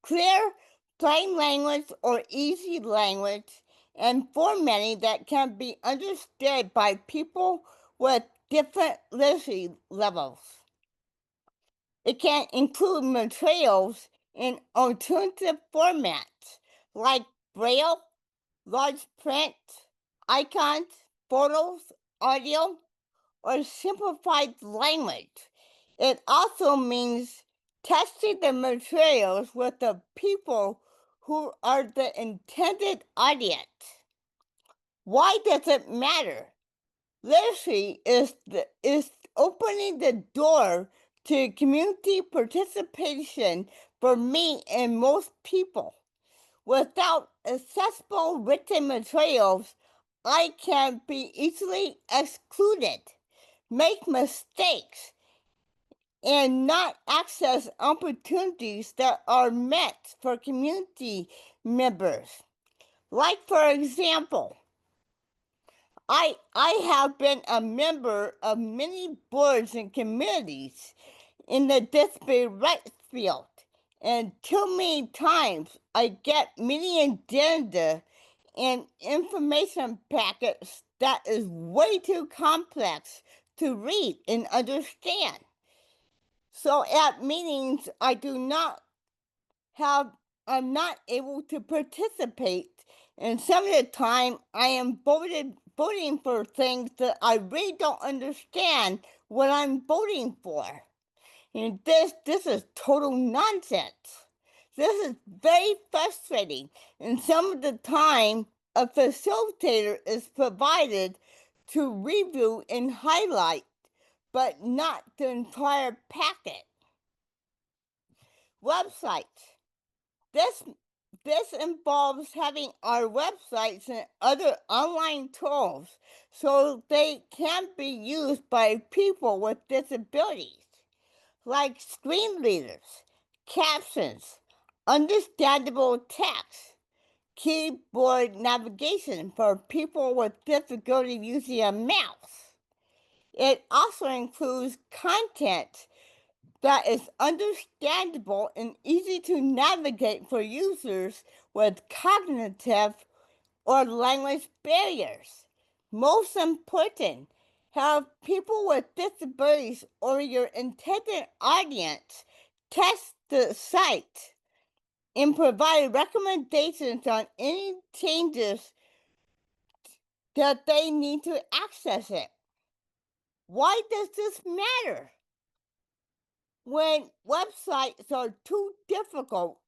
clear, plain language or easy language and formatting that can be understood by people with different literacy levels. It can include materials in alternative formats like Braille, large print, icons, photos, audio, or simplified language. It also means testing the materials with the people who are the intended audience. Why does it matter? Literacy is opening the door to community participation for me and most people. Without accessible written materials, I can be easily excluded, make mistakes, and not access opportunities that are meant for community members. Like, for example, I have been a member of many boards and committees in the disability rights field, and too many times I get meeting agenda and information packets that is way too complex to read and understand. So at meetings, I'm not able to participate, and some of the time I am voting for things that I really don't understand what I'm voting for. And this is total nonsense. This is very frustrating, and some of the time a facilitator is provided to review and highlight, but not the entire packet. Websites. This involves having our websites and other online tools so they can be used by people with disabilities, like screen readers, captions, understandable text, keyboard navigation for people with difficulty using a mouse. It also includes content that is understandable and easy to navigate for users with cognitive or language barriers. Most important, have people with disabilities or your intended audience test the site and provide recommendations on any changes that they need to access it. Why does this matter? When websites are too difficult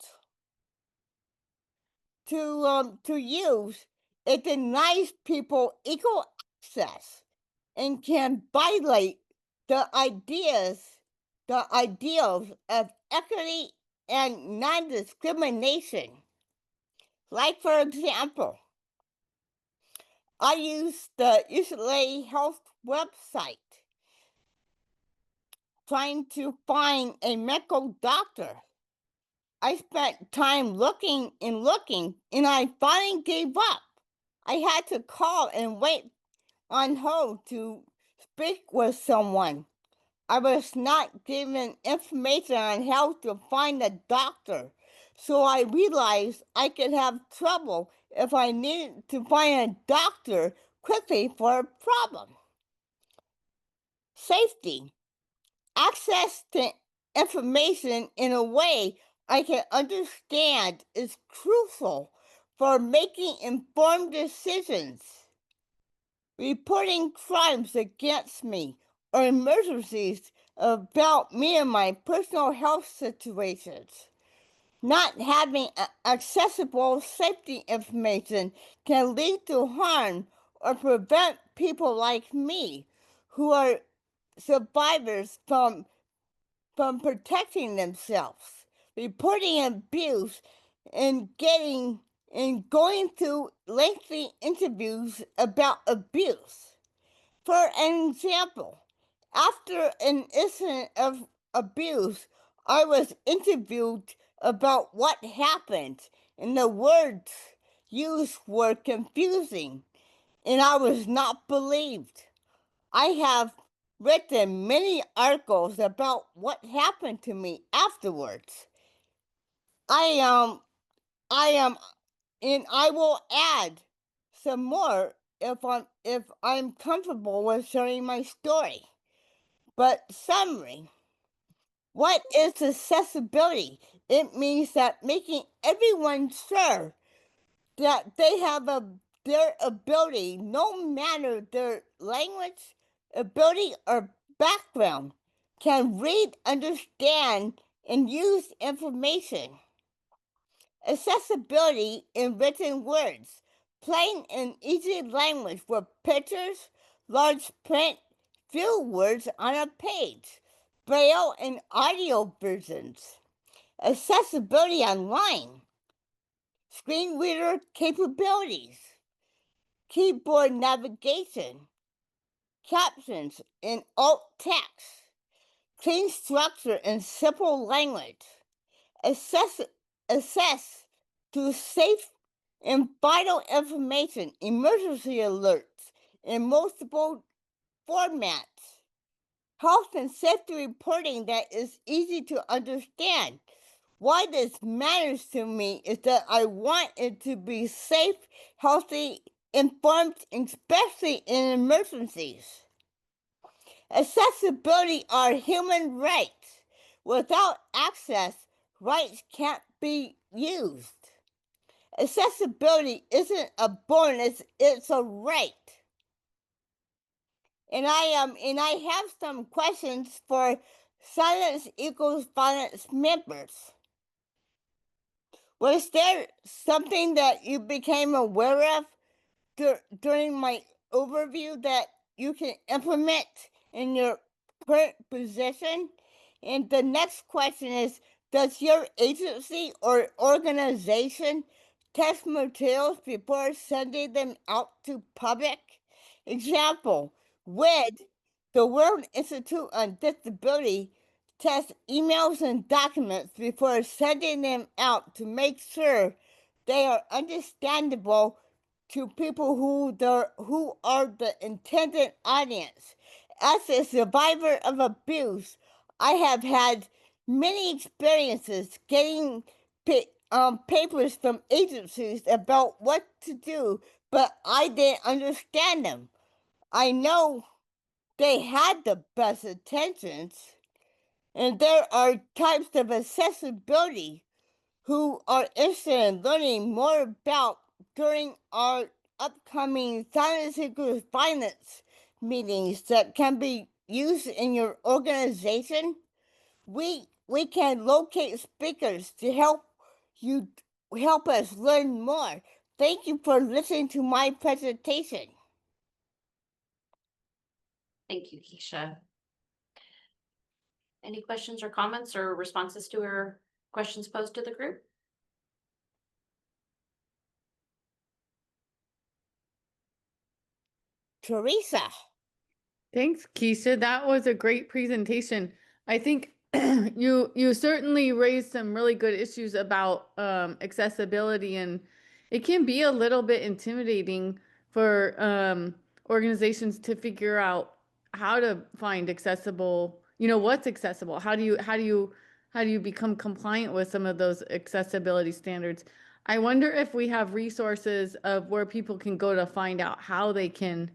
to use, it denies people equal access and can violate the ideals of equity and non-discrimination. Like, for example, I use the UCLA Health website trying to find a medical doctor. I spent time looking, and I finally gave up. I had to call and wait on hold to speak with someone. I was not given information on how to find a doctor, so I realized I could have trouble if I needed to find a doctor quickly for a problem. Safety. Access to information in a way I can understand is crucial for making informed decisions. Reporting crimes against me or emergencies about me and my personal health situations. Not having accessible safety information can lead to harm or prevent people like me who are survivors from protecting themselves, reporting abuse, and going through lengthy interviews about abuse. For an example, after an incident of abuse, I was interviewed about what happened, and the words used were confusing, and I was not believed. I have written many articles about what happened to me afterwards. I will add some more if I'm comfortable with sharing my story. But summary, what is accessibility? It means that making everyone sure that they have their ability, no matter their language, ability, or background, can read, understand, and use information. Accessibility in written words, plain and easy language with pictures, large print, few words on a page, braille and audio versions, accessibility online, screen reader capabilities, keyboard navigation, captions in alt text, clean structure in simple language, access to safe and vital information, emergency alerts in multiple formats, health and safety reporting that is easy to understand. Why this matters to me is that I want it to be safe, healthy, informed, especially in emergencies. Accessibility are human rights. Without access, rights can't be used. Accessibility isn't a bonus, it's a right. And I have some questions for Silence Equals Violence members. Was there something that you became aware of during my overview that you can implement in your current position? And the next question is, does your agency or organization test materials before sending them out to public? Example, WID, the World Institute on Disability, tests emails and documents before sending them out to make sure they are understandable to people who are the intended audience. As a survivor of abuse, I have had many experiences getting papers from agencies about what to do, but I didn't understand them. I know they had the best intentions, and there are types of accessibility who are interested in learning more about during our upcoming Silence Equals Violence meetings that can be used in your organization. We can locate speakers to help us learn more. Thank you for listening to my presentation. Thank you, Keisha. Any questions or comments or responses to our questions posed to the group? Teresa. Thanks, Keisha. That was a great presentation. I think you certainly raised some really good issues about accessibility, and it can be a little bit intimidating for organizations to figure out how to find accessible, what's accessible. How do you become compliant with some of those accessibility standards? I wonder if we have resources of where people can go to find out how they can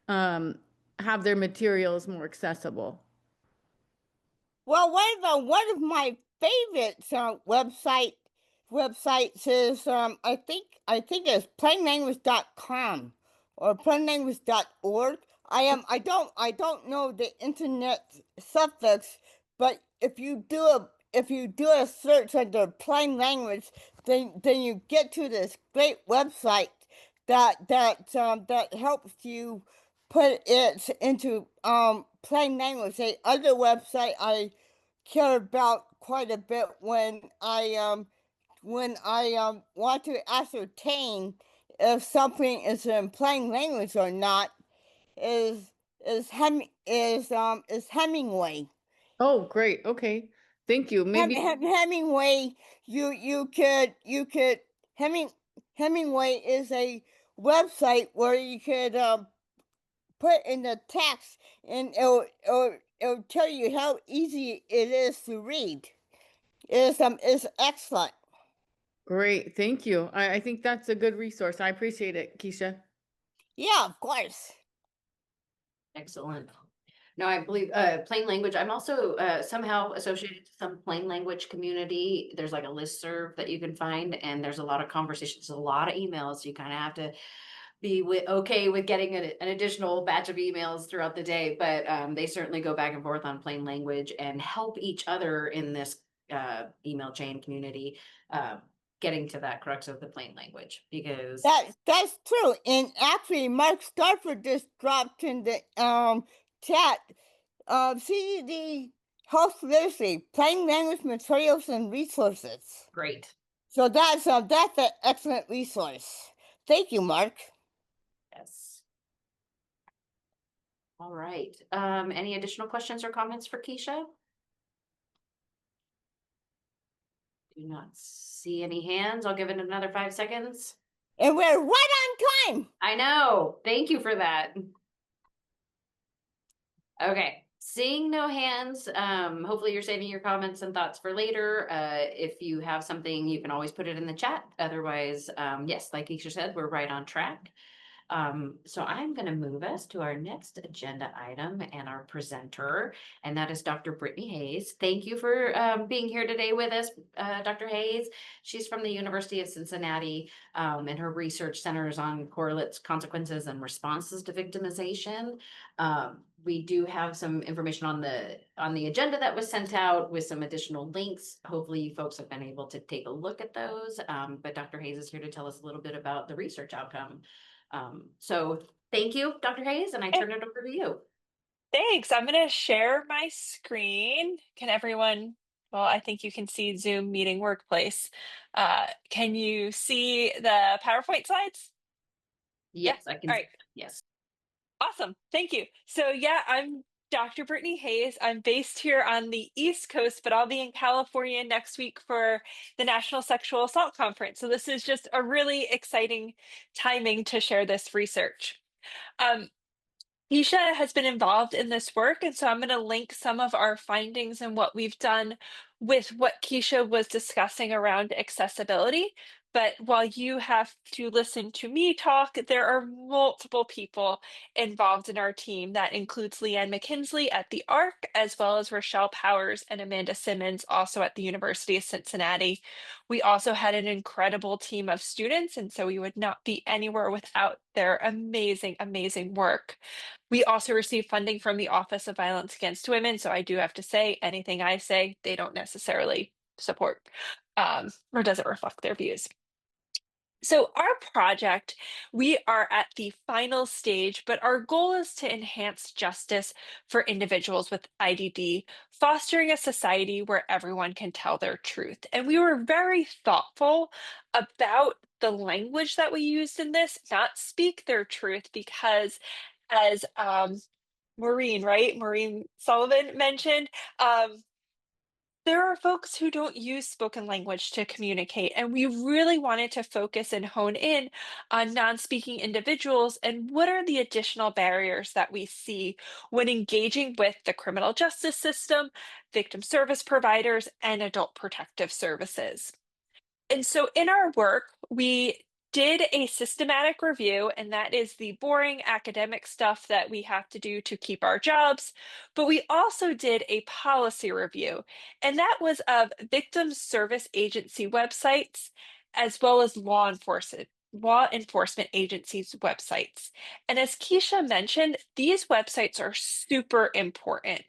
have their materials more accessible. Well, one of my favorite websites is I think it's plainlanguage.com or plainlanguage.org. I don't know the internet suffix, but if you do a search under plain language, then you get to this great website that helps you put it into plain language. The other website I care about quite a bit when I want to ascertain if something is in plain language or not is Hemingway. Oh, great. Okay. Thank you. Maybe Hemingway, you could Hemingway is a website where you could put in the text and it'll tell you how easy it is to read. It's excellent. Great. Thank you. I think that's a good resource. I appreciate it, Keisha. Yeah, of course. Excellent. No, I believe plain language. I'm also somehow associated to some plain language community. There's like a listserv that you can find, and there's a lot of conversations, a lot of emails. You kind of have to be okay with getting an additional batch of emails throughout the day, but they certainly go back and forth on plain language and help each other in this email chain community getting to that crux of the plain language, because that's true. And actually, Mark Starford just dropped in the chat. CDD health literacy, plain language materials and resources. Great. So that's an excellent resource. Thank you, Mark. Yes. All right. Any additional questions or comments for Keisha? Do not see any hands. I'll give it another 5 seconds. And we're right on time. I know. Thank you for that. Okay. Seeing no hands, hopefully you're saving your comments and thoughts for later. If you have something, you can always put it in the chat. Otherwise, yes, like Keisha said, we're right on track. So I'm going to move us to our next agenda item and our presenter, and that is Dr. Brittany Hayes. Thank you for being here today with us, Dr. Hayes. She's from the University of Cincinnati, and her research centers on correlates, consequences, and responses to victimization. We do have some information on the agenda that was sent out with some additional links. Hopefully you folks have been able to take a look at those. But Dr. Hayes is here to tell us a little bit about the research outcome. So thank you, Dr. Hayes, and I turn it over to you. Thanks. I'm going to share my screen. Can everyone, well, I think you can see Zoom meeting workplace. Can you see the PowerPoint slides? Yes, I can. All right. Yes. Awesome. Thank you. So yeah, I'm Dr. Brittany Hayes. I'm based here on the East Coast, but I'll be in California next week for the National Sexual Assault Conference. So this is just a really exciting timing to share this research. Keisha has been involved in this work, and so I'm going to link some of our findings and what we've done with what Keisha was discussing around accessibility. But while you have to listen to me talk, there are multiple people involved in our team. That includes Leanne McKinsley at the ARC, as well as Rochelle Powers and Amanda Simmons, also at the University of Cincinnati. We also had an incredible team of students, and so we would not be anywhere without their amazing, amazing work. We also receive funding from the Office of Violence Against Women. So I do have to say, anything I say, they don't necessarily support or doesn't reflect their views. So our project, we are at the final stage, but our goal is to enhance justice for individuals with IDD, fostering a society where everyone can tell their truth. And we were very thoughtful about the language that we used in this, not speak their truth, because as Maureen Sullivan mentioned, there are folks who don't use spoken language to communicate, and we really wanted to focus and hone in on non-speaking individuals and what are the additional barriers that we see when engaging with the criminal justice system, victim service providers, and adult protective services. And so in our work, we did a systematic review, and that is the boring academic stuff that we have to do to keep our jobs. But we also did a policy review, and that was of victim service agency websites, as well as law enforcement agencies' websites. And as Keisha mentioned, these websites are super important.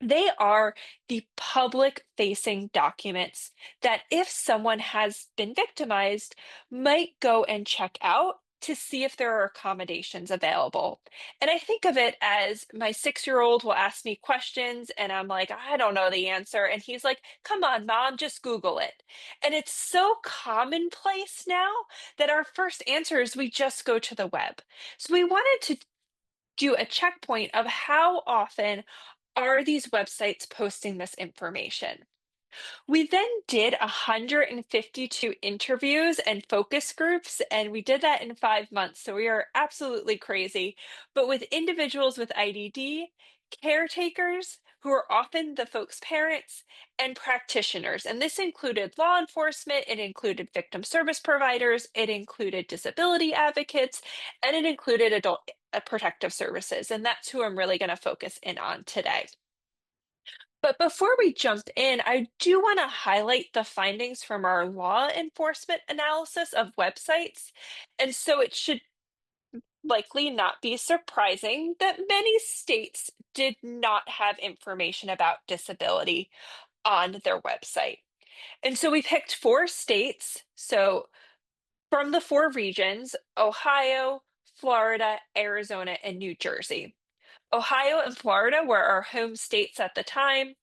They are the public-facing documents that if someone has been victimized, might go and check out to see if there are accommodations available. And I think of it as my 6-year-old will ask me questions and I'm like, I don't know the answer. And he's like, come on, Mom, just Google it. And it's so commonplace now that our first answer is we just go to the web. So we wanted to do a checkpoint of how often are these websites posting this information. We then did 152 interviews and focus groups, and we did that in 5 months. So we are absolutely crazy. But with individuals with IDD, caretakers, who are often the folks' parents, and practitioners. And this included law enforcement, it included victim service providers, it included disability advocates, and it included adult protective services. And that's who I'm really going to focus in on today. But before we jump in, I do want to highlight the findings from our law enforcement analysis of websites. And so it should likely not be surprising that many states did not have information about disability on their website. And so we picked 4 states. So from the 4 regions, Ohio, Florida, Arizona, and New Jersey. Ohio and Florida were our home states at the time.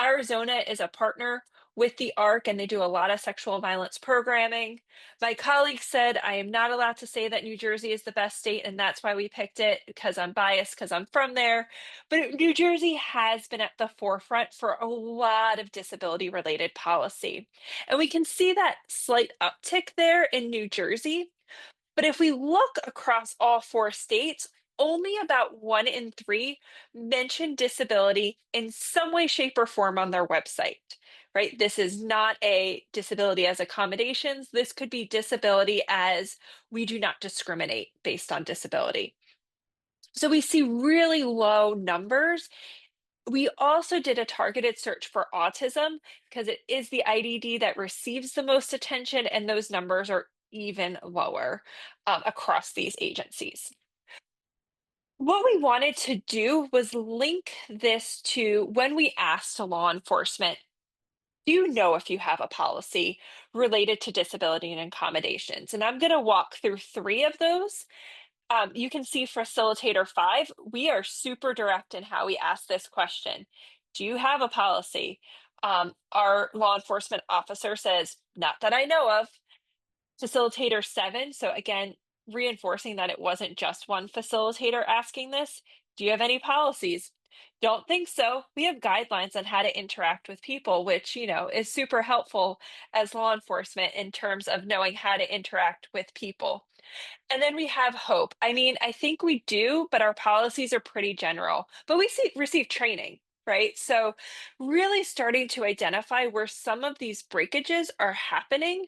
Arizona is a partner with the ARC and they do a lot of sexual violence programming. My colleague said I am not allowed to say that New Jersey is the best state and that's why we picked it, because I'm biased because I'm from there. But New Jersey has been at the forefront for a lot of disability related policy. And we can see that slight uptick there in New Jersey. But if we look across all 4 states, only about 1 in 3 mention disability in some way, shape, or form on their website, right? This is not a disability as accommodations. This could be disability as we do not discriminate based on disability. So we see really low numbers. We also did a targeted search for autism because it is the IDD that receives the most attention, and those numbers are even lower across these agencies. What we wanted to do was link this to when we asked law enforcement, do you know if you have a policy related to disability and accommodations? And I'm going to walk through 3 of those. You can see facilitator 5, we are super direct in how we ask this question. Do you have a policy? Our law enforcement officer says, not that I know of. Facilitator 7, so again, reinforcing that it wasn't just one facilitator asking this. Do you have any policies? Don't think so. We have guidelines on how to interact with people, which, is super helpful as law enforcement in terms of knowing how to interact with people. And then we have hope. I mean, I think we do, but our policies are pretty general, but we receive training, right? So really starting to identify where some of these breakages are happening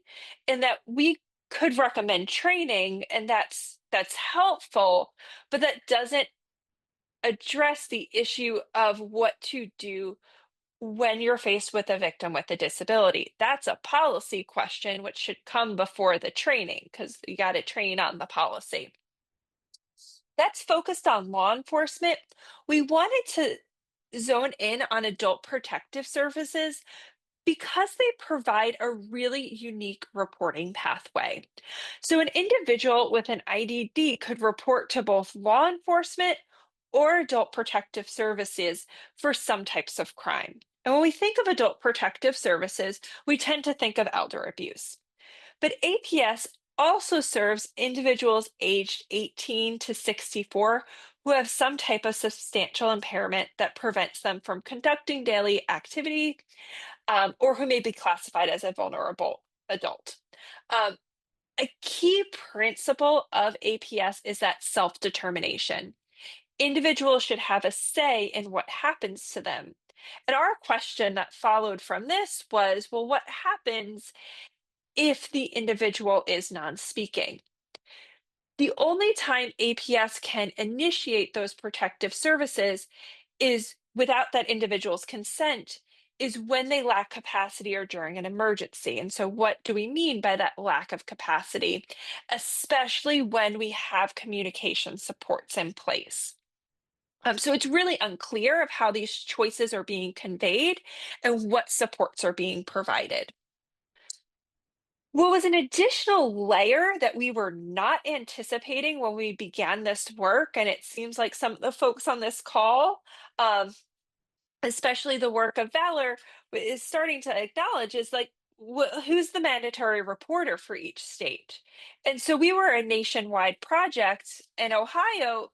and that we could recommend training, and that's helpful, but that doesn't address the issue of what to do when you're faced with a victim with a disability. That's a policy question, which should come before the training because you got to train on the policy. That's focused on law enforcement. We wanted to zone in on adult protective services because they provide a really unique reporting pathway. So an individual with an IDD could report to both law enforcement or adult protective services for some types of crime. And when we think of adult protective services, we tend to think of elder abuse. But APS also serves individuals aged 18 to 64 who have some type of substantial impairment that prevents them from conducting daily activity, or who may be classified as a vulnerable adult. A key principle of APS is that self-determination. Individuals should have a say in what happens to them. And our question that followed from this was, well, what happens if the individual is non-speaking? The only time APS can initiate those protective services is without that individual's consent, is when they lack capacity or during an emergency. And so what do we mean by that lack of capacity, especially when we have communication supports in place? So it's really unclear of how these choices are being conveyed and what supports are being provided. What was an additional layer that we were not anticipating when we began this work, and it seems like some of the folks on this call, especially the work of Valor, is starting to acknowledge is like, who's the mandatory reporter for each state? And so we were a nationwide project in Ohio.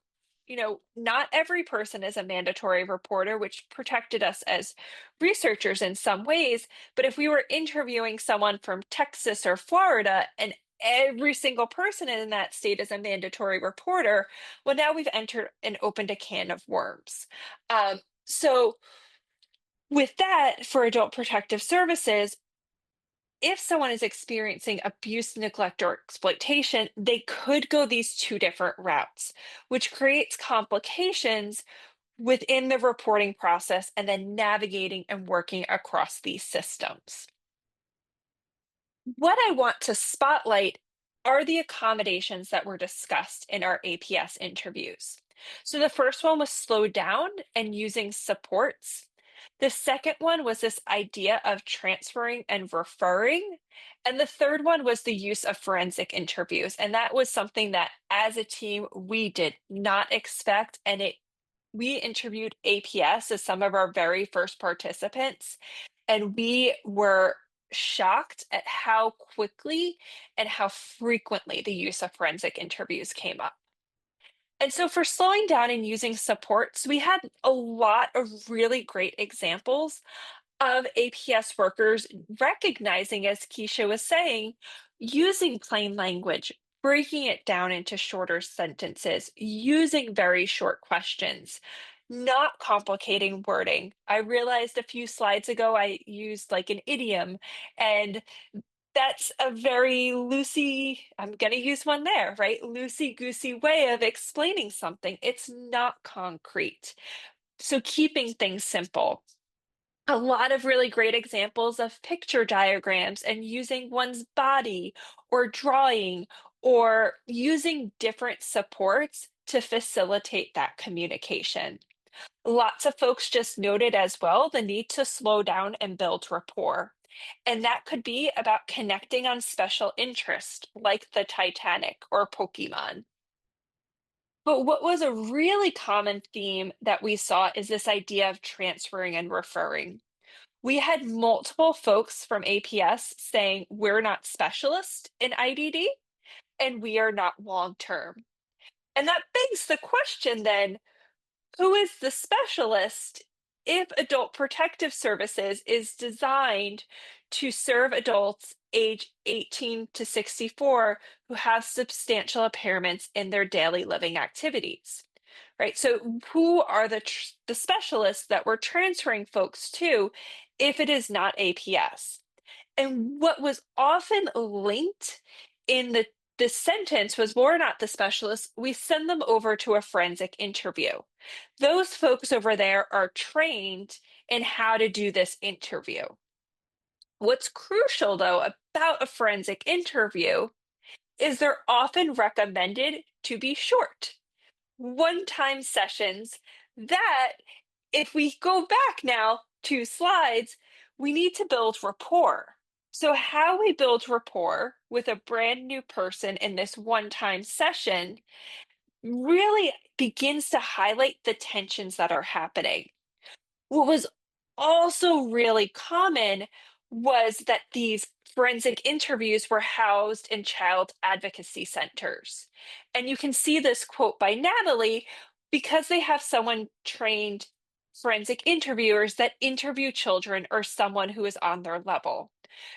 Not every person is a mandatory reporter, which protected us as researchers in some ways. But if we were interviewing someone from Texas or Florida and every single person in that state is a mandatory reporter, well, now we've entered and opened a can of worms. So with that, for adult protective services, if someone is experiencing abuse, neglect, or exploitation, they could go these 2 different routes, which creates complications within the reporting process and then navigating and working across these systems. What I want to spotlight are the accommodations that were discussed in our APS interviews. So the first one was slow down and using supports. The second one was this idea of transferring and referring. And the third one was the use of forensic interviews. And that was something that as a team, we did not expect. And it we interviewed APS as some of our very first participants, and we were shocked at how quickly and how frequently the use of forensic interviews came up. And so for slowing down and using supports, we had a lot of really great examples of APS workers recognizing, as Keisha was saying, using plain language, breaking it down into shorter sentences, using very short questions, not complicating wording. I realized a few slides ago I used like an idiom, and that's a very loosey, I'm going to use one there, right? Loosey goosey way of explaining something. It's not concrete. So keeping things simple. A lot of really great examples of picture diagrams and using one's body or drawing or using different supports to facilitate that communication. Lots of folks just noted as well the need to slow down and build rapport. And that could be about connecting on special interest, like the Titanic or Pokemon. But what was a really common theme that we saw is this idea of transferring and referring. We had multiple folks from APS saying we're not specialists in IDD and we are not long-term. And that begs the question then, who is the specialist if Adult Protective Services is designed to serve adults age 18 to 64 who have substantial impairments in their daily living activities? Right? So who are the specialists that we're transferring folks to if it is not APS? And what was often linked in the sentence was, we're not the specialists, we send them over to a forensic interview. Those folks over there are trained in how to do this interview. What's crucial though about a forensic interview is they're often recommended to be short, one-time sessions that, if we go back now 2 slides, we need to build rapport. So how we build rapport with a brand new person in this one-time session really begins to highlight the tensions that are happening. What was also really common was that these forensic interviews were housed in child advocacy centers. And you can see this quote by Natalie, because they have someone trained forensic interviewers that interview children or someone who is on their level.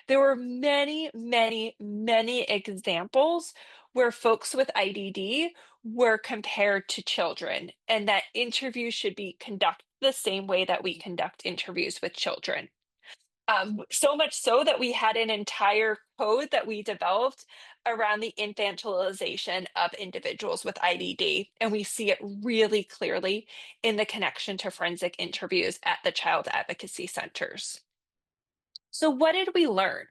There were many, many, many examples where folks with IDD were compared to children, and that interviews should be conducted the same way that we conduct interviews with children. So much so that we had an entire code that we developed around the infantilization of individuals with IDD. And we see it really clearly in the connection to forensic interviews at the child advocacy centers. So what did we learn?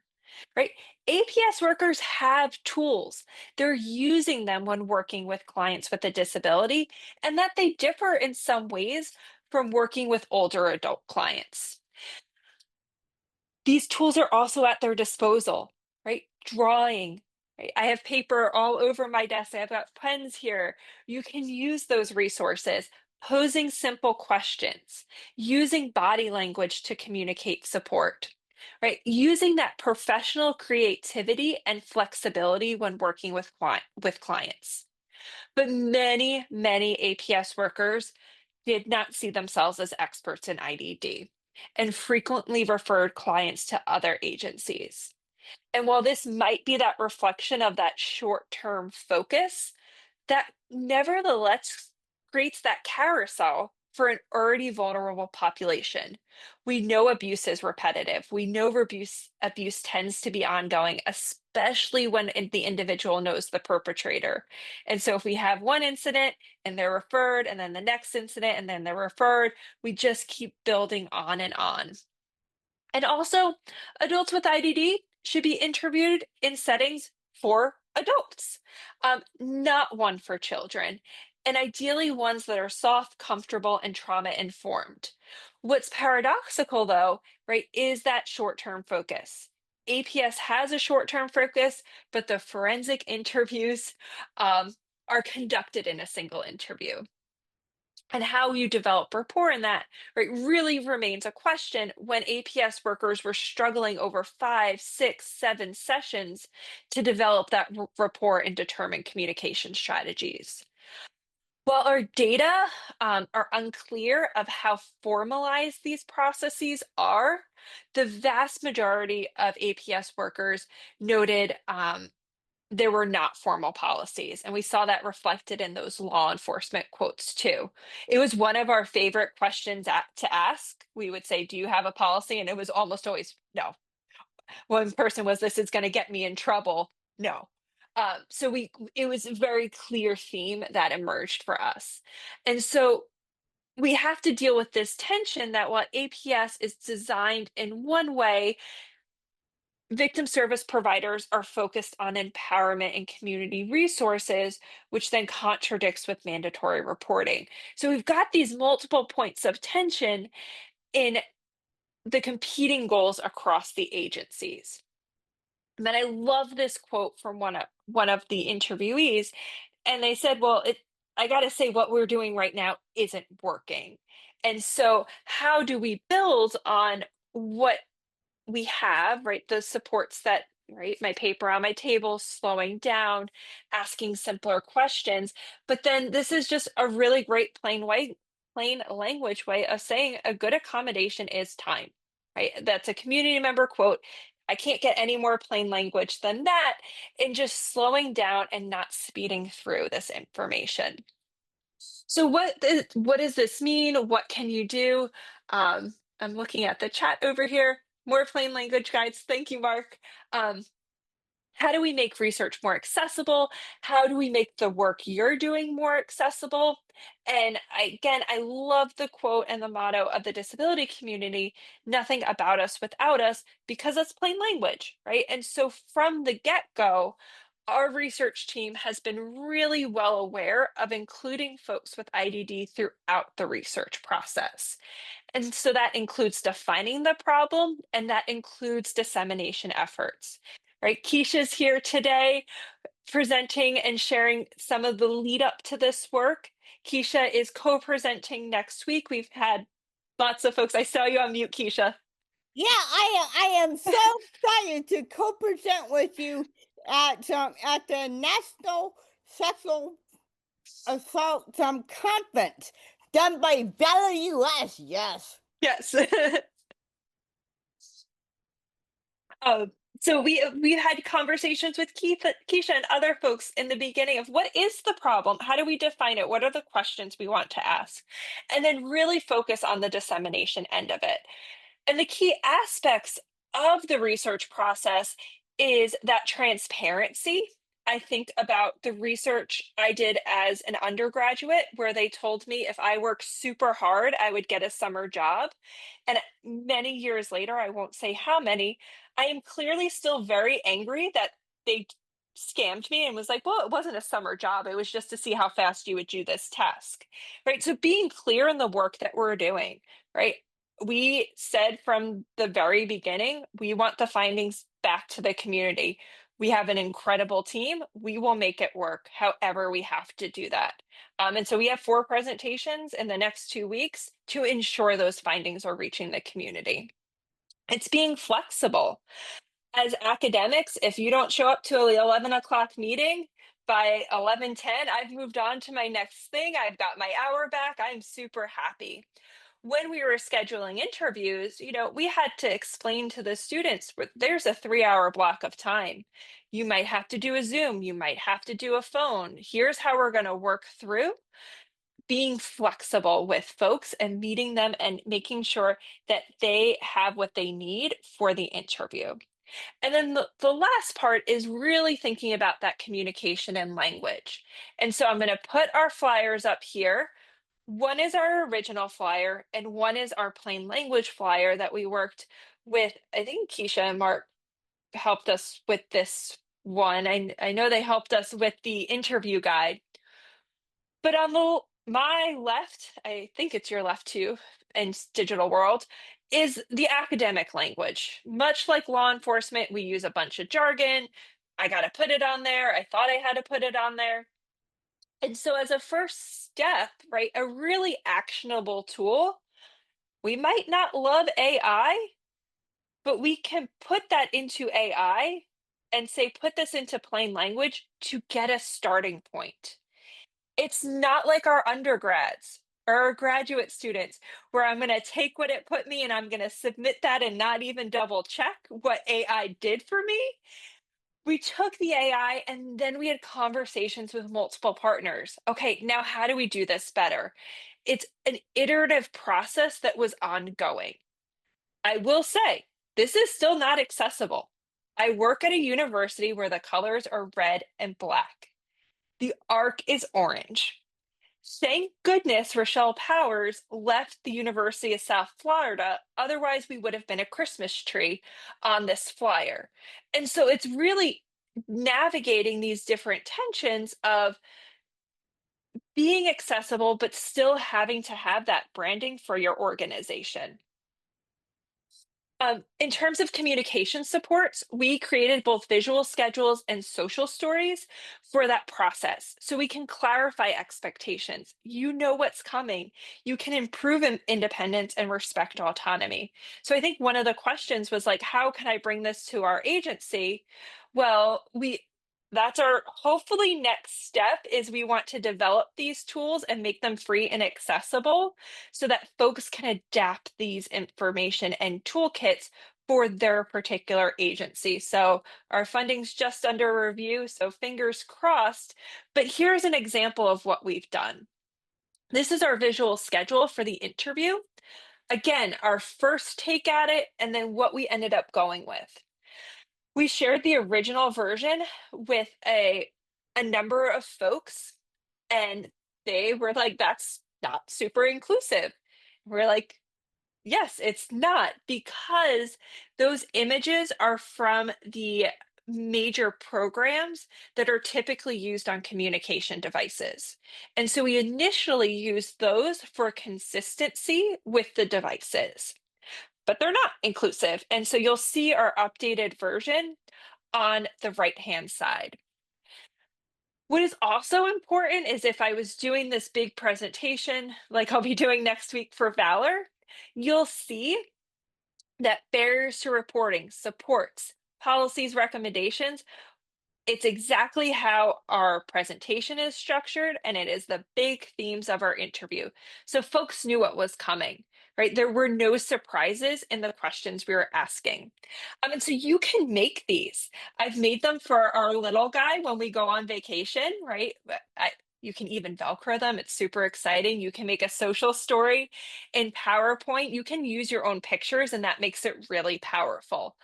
Right? APS workers have tools. They're using them when working with clients with a disability, and that they differ in some ways from working with older adult clients. These tools are also at their disposal, right? Drawing, right? I have paper all over my desk. I've got pens here. You can use those resources, posing simple questions, using body language to communicate support, right? Using that professional creativity and flexibility when working with clients. But many, many APS workers did not see themselves as experts in IDD and frequently referred clients to other agencies. And while this might be that reflection of that short-term focus, that nevertheless creates that carousel for an already vulnerable population. We know abuse is repetitive. We know abuse tends to be ongoing, especially when the individual knows the perpetrator. And so if we have one incident and they're referred, and then the next incident and then they're referred, we just keep building on and on. And also, adults with IDD should be interviewed in settings for adults, not one for children, and ideally ones that are soft, comfortable, and trauma-informed. What's paradoxical, though, right, is that short-term focus. APS has a short-term focus, but the forensic interviews are conducted in a single interview. and how you develop rapport in that, right, really remains a question when APS workers were struggling over 5, 6, 7 sessions to develop that rapport and determine communication strategies. While our data are unclear of how formalized these processes are, the vast majority of APS workers noted there were not formal policies. And we saw that reflected in those law enforcement quotes too. It was one of our favorite questions to ask. We would say, do you have a policy? And it was almost always no. One person was, this is going to get me in trouble. No. So it was a very clear theme that emerged for us. And so we have to deal with this tension that while APS is designed in one way, victim service providers are focused on empowerment and community resources, which then contradicts with mandatory reporting. So we've got these multiple points of tension in the competing goals across the agencies. And then I love this quote from one of the interviewees, and they said, well, I got to say what we're doing right now isn't working. And so how do we build on what we have, right? The supports that, right? My paper on my table, slowing down, asking simpler questions. But then this is just a really great plain language way of saying a good accommodation is time, right? That's a community member quote. I can't get any more plain language than that in just slowing down and not speeding through this information. So what does this mean? What can you do? I'm looking at the chat over here. More plain language guides. Thank you, Mark. How do we make research more accessible? How do we make the work you're doing more accessible? And I love the quote and the motto of the disability community, nothing about us without us, because that's plain language, right? And so from the get-go, our research team has been really well aware of including folks with IDD throughout the research process. And so that includes defining the problem, and that includes dissemination efforts, right? Keisha's here today presenting and sharing some of the lead up to this work. Keisha is co-presenting next week. We've had lots of folks. I saw you on mute, Keisha. Yeah, I am so excited to co-present with you at the National Sexual Assault Conference done by Valor US. Yes. Yes. So we've had conversations with Keisha and other folks in the beginning of what is the problem? How do we define it? What are the questions we want to ask? And then really focus on the dissemination end of it. And the key aspects of the research process is that transparency. I think about the research I did as an undergraduate, where they told me if I worked super hard, I would get a summer job. And many years later, I won't say how many, I am clearly still very angry that they scammed me and was like, well, it wasn't a summer job. It was just to see how fast you would do this task, right? So being clear in the work that we're doing, right? We said from the very beginning, we want the findings back to the community. We have an incredible team. We will make it work however we have to do that. And so we have 4 presentations in the next 2 weeks to ensure those findings are reaching the community. It's being flexible. As academics, if you don't show up to the 11 o'clock meeting, by 11:10, I've moved on to my next thing. I've got my hour back. I'm super happy. When we were scheduling interviews, we had to explain to the students, there's a 3-hour block of time. You might have to do a Zoom. You might have to do a phone. Here's how we're going to work through. Being flexible with folks and meeting them and making sure that they have what they need for the interview. And then the last part is really thinking about that communication and language. And so I'm going to put our flyers up here. One is our original flyer, and one is our plain language flyer that we worked with. I think Keisha and Mark helped us with this one. I know they helped us with the interview guide. But on my left, I think it's your left too, in digital world, is the academic language. Much like law enforcement, we use a bunch of jargon. I got to put it on there. I thought I had to put it on there. And so as a first step, right, a really actionable tool, we might not love AI, but we can put that into AI and say, put this into plain language to get a starting point. It's not like our undergrads or our graduate students where I'm going to take what it put me and I'm going to submit that and not even double check what AI did for me. We took the AI and then we had conversations with multiple partners. Okay, now how do we do this better? It's an iterative process that was ongoing. I will say, this is still not accessible. I work at a university where the colors are red and black. The arc is orange. Thank goodness Rochelle Powers left the University of South Florida. Otherwise, we would have been a Christmas tree on this flyer. And so it's really navigating these different tensions of being accessible, but still having to have that branding for your organization. In terms of communication supports, we created both visual schedules and social stories for that process. So we can clarify expectations. You know what's coming. You can improve independence and respect autonomy. So I think one of the questions was like, how can I bring this to our agency? Well, that's our hopefully next step is we want to develop these tools and make them free and accessible so that folks can adapt these information and toolkits for their particular agency. So our funding's just under review, so fingers crossed. But here's an example of what we've done. This is our visual schedule for the interview. Again, our first take at it and then what we ended up going with. We shared the original version with a number of folks, and they were like, that's not super inclusive. We're like, yes, it's not, because those images are from the major programs that are typically used on communication devices. And so we initially used those for consistency with the devices, but they're not inclusive. And so you'll see our updated version on the right-hand side. What is also important is if I was doing this big presentation, like I'll be doing next week for Valor, you'll see that barriers to reporting, supports, policies, recommendations, it's exactly how our presentation is structured, and it is the big themes of our interview. So folks knew what was coming, right? There were no surprises in the questions we were asking. And so you can make these. I've made them for our little guy when we go on vacation, right? You can even Velcro them. It's super exciting. You can make a social story in PowerPoint. You can use your own pictures, and that makes it really powerful.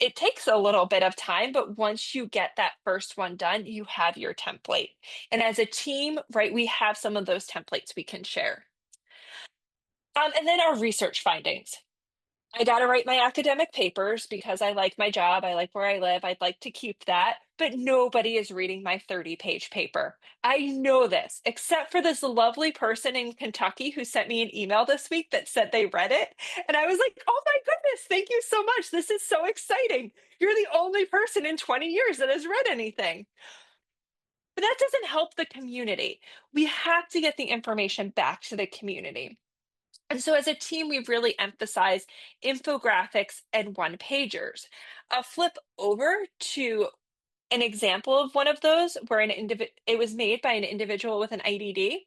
It takes a little bit of time, but once you get that first one done, you have your template. And as a team, right, we have some of those templates we can share. And then our research findings. I got to write my academic papers because I like my job. I like where I live. I'd like to keep that, but nobody is reading my 30-page paper. I know this, except for this lovely person in Kentucky who sent me an email this week that said they read it. And I was like, oh my goodness, thank you so much. This is so exciting. You're the only person in 20 years that has read anything. But that doesn't help the community. We have to get the information back to the community. And so as a team, we've really emphasized infographics and one-pagers. I'll flip over to an example of one of those where it was made by an individual with an IDD,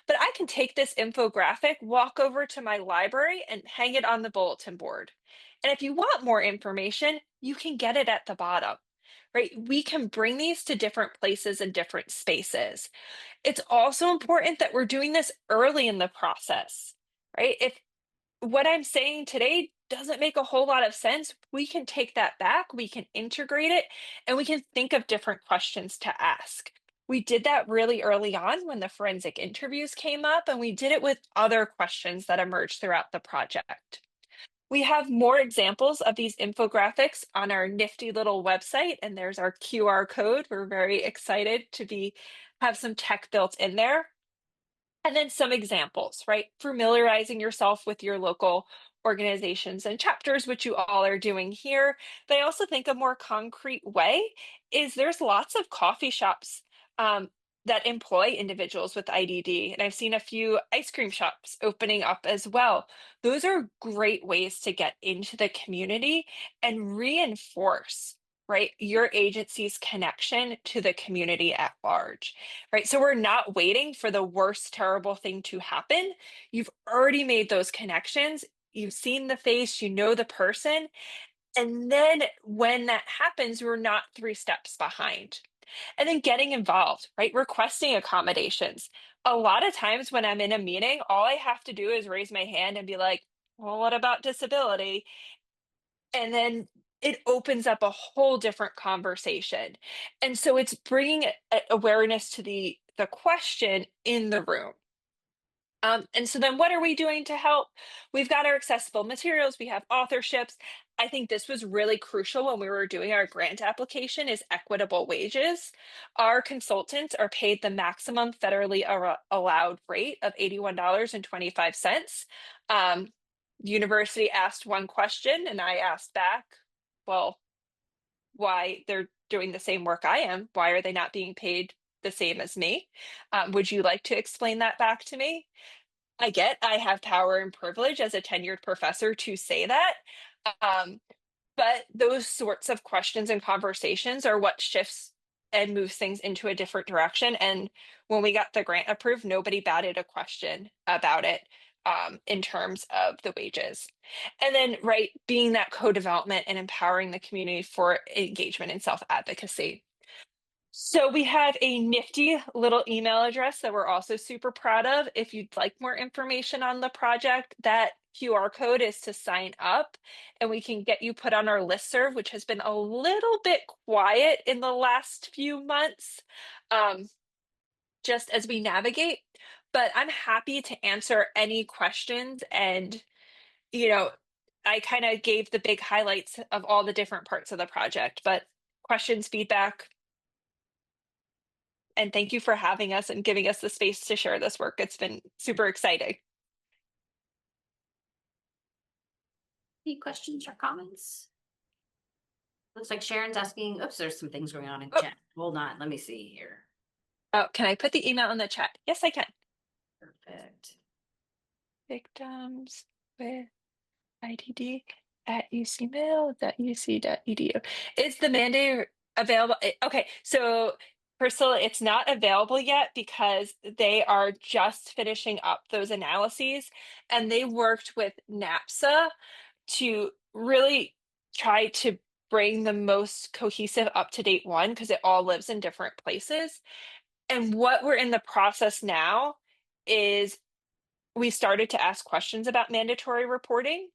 but I can take this infographic, walk over to my library and hang it on the bulletin board. And if you want more information, you can get it at the bottom, right? We can bring these to different places and different spaces. It's also important that we're doing this early in the process, right? If what I'm saying today doesn't make a whole lot of sense, we can take that back, we can integrate it, and we can think of different questions to ask. We did that really early on when the forensic interviews came up, and we did it with other questions that emerged throughout the project. We have more examples of these infographics on our nifty little website, and there's our QR code. We're very excited to have some tech built in there. And then some examples, right? Familiarizing yourself with your local organizations and chapters, which you all are doing here. But I also think a more concrete way is there's lots of coffee shops that employ individuals with IDD. And I've seen a few ice cream shops opening up as well. Those are great ways to get into the community and reinforce, right, your agency's connection to the community at large, right? So we're not waiting for the worst terrible thing to happen. You've already made those connections. You've seen the face, you know the person. And then when that happens, we're not 3 steps behind. And then getting involved, right? Requesting accommodations. A lot of times when I'm in a meeting, all I have to do is raise my hand and be like, well, what about disability? And then it opens up a whole different conversation. And so it's bringing awareness to the question in the room. And so then what are we doing to help? We've got our accessible materials, we have authorships. I think this was really crucial when we were doing our grant application is equitable wages. Our consultants are paid the maximum federally allowed rate of $81.25. University asked one question and I asked back, well, why they're doing the same work I am, why are they not being paid the same as me? Would you like to explain that back to me? I have power and privilege as a tenured professor to say that. But those sorts of questions and conversations are what shifts and moves things into a different direction. And when we got the grant approved, nobody batted a question about it in terms of the wages. And then, right, being that co-development and empowering the community for engagement and self-advocacy. So we have a nifty little email address that we're also super proud of. If you'd like more information on the project, that QR code is to sign up and we can get you put on our listserv, which has been a little bit quiet in the last few months, just as we navigate. But I'm happy to answer any questions. And, you know, I kind of gave the big highlights of all the different parts of the project, but questions, feedback, and thank you for having us and giving us the space to share this work. It's been super exciting. Any questions or comments? Looks like Sharon's asking, oops, there's some things going on in chat. Hold on, let me see here. Oh, can I put the email in the chat? Yes, I can. Perfect. Victims with IDD at ucmail.uc.edu. Is the mandate available? Okay, so Priscilla, it's not available yet because they are just finishing up those analyses and they worked with NAPSA to really try to bring the most cohesive up-to-date one because it all lives in different places. And what we're in the process now is we started to ask questions about mandatory reporting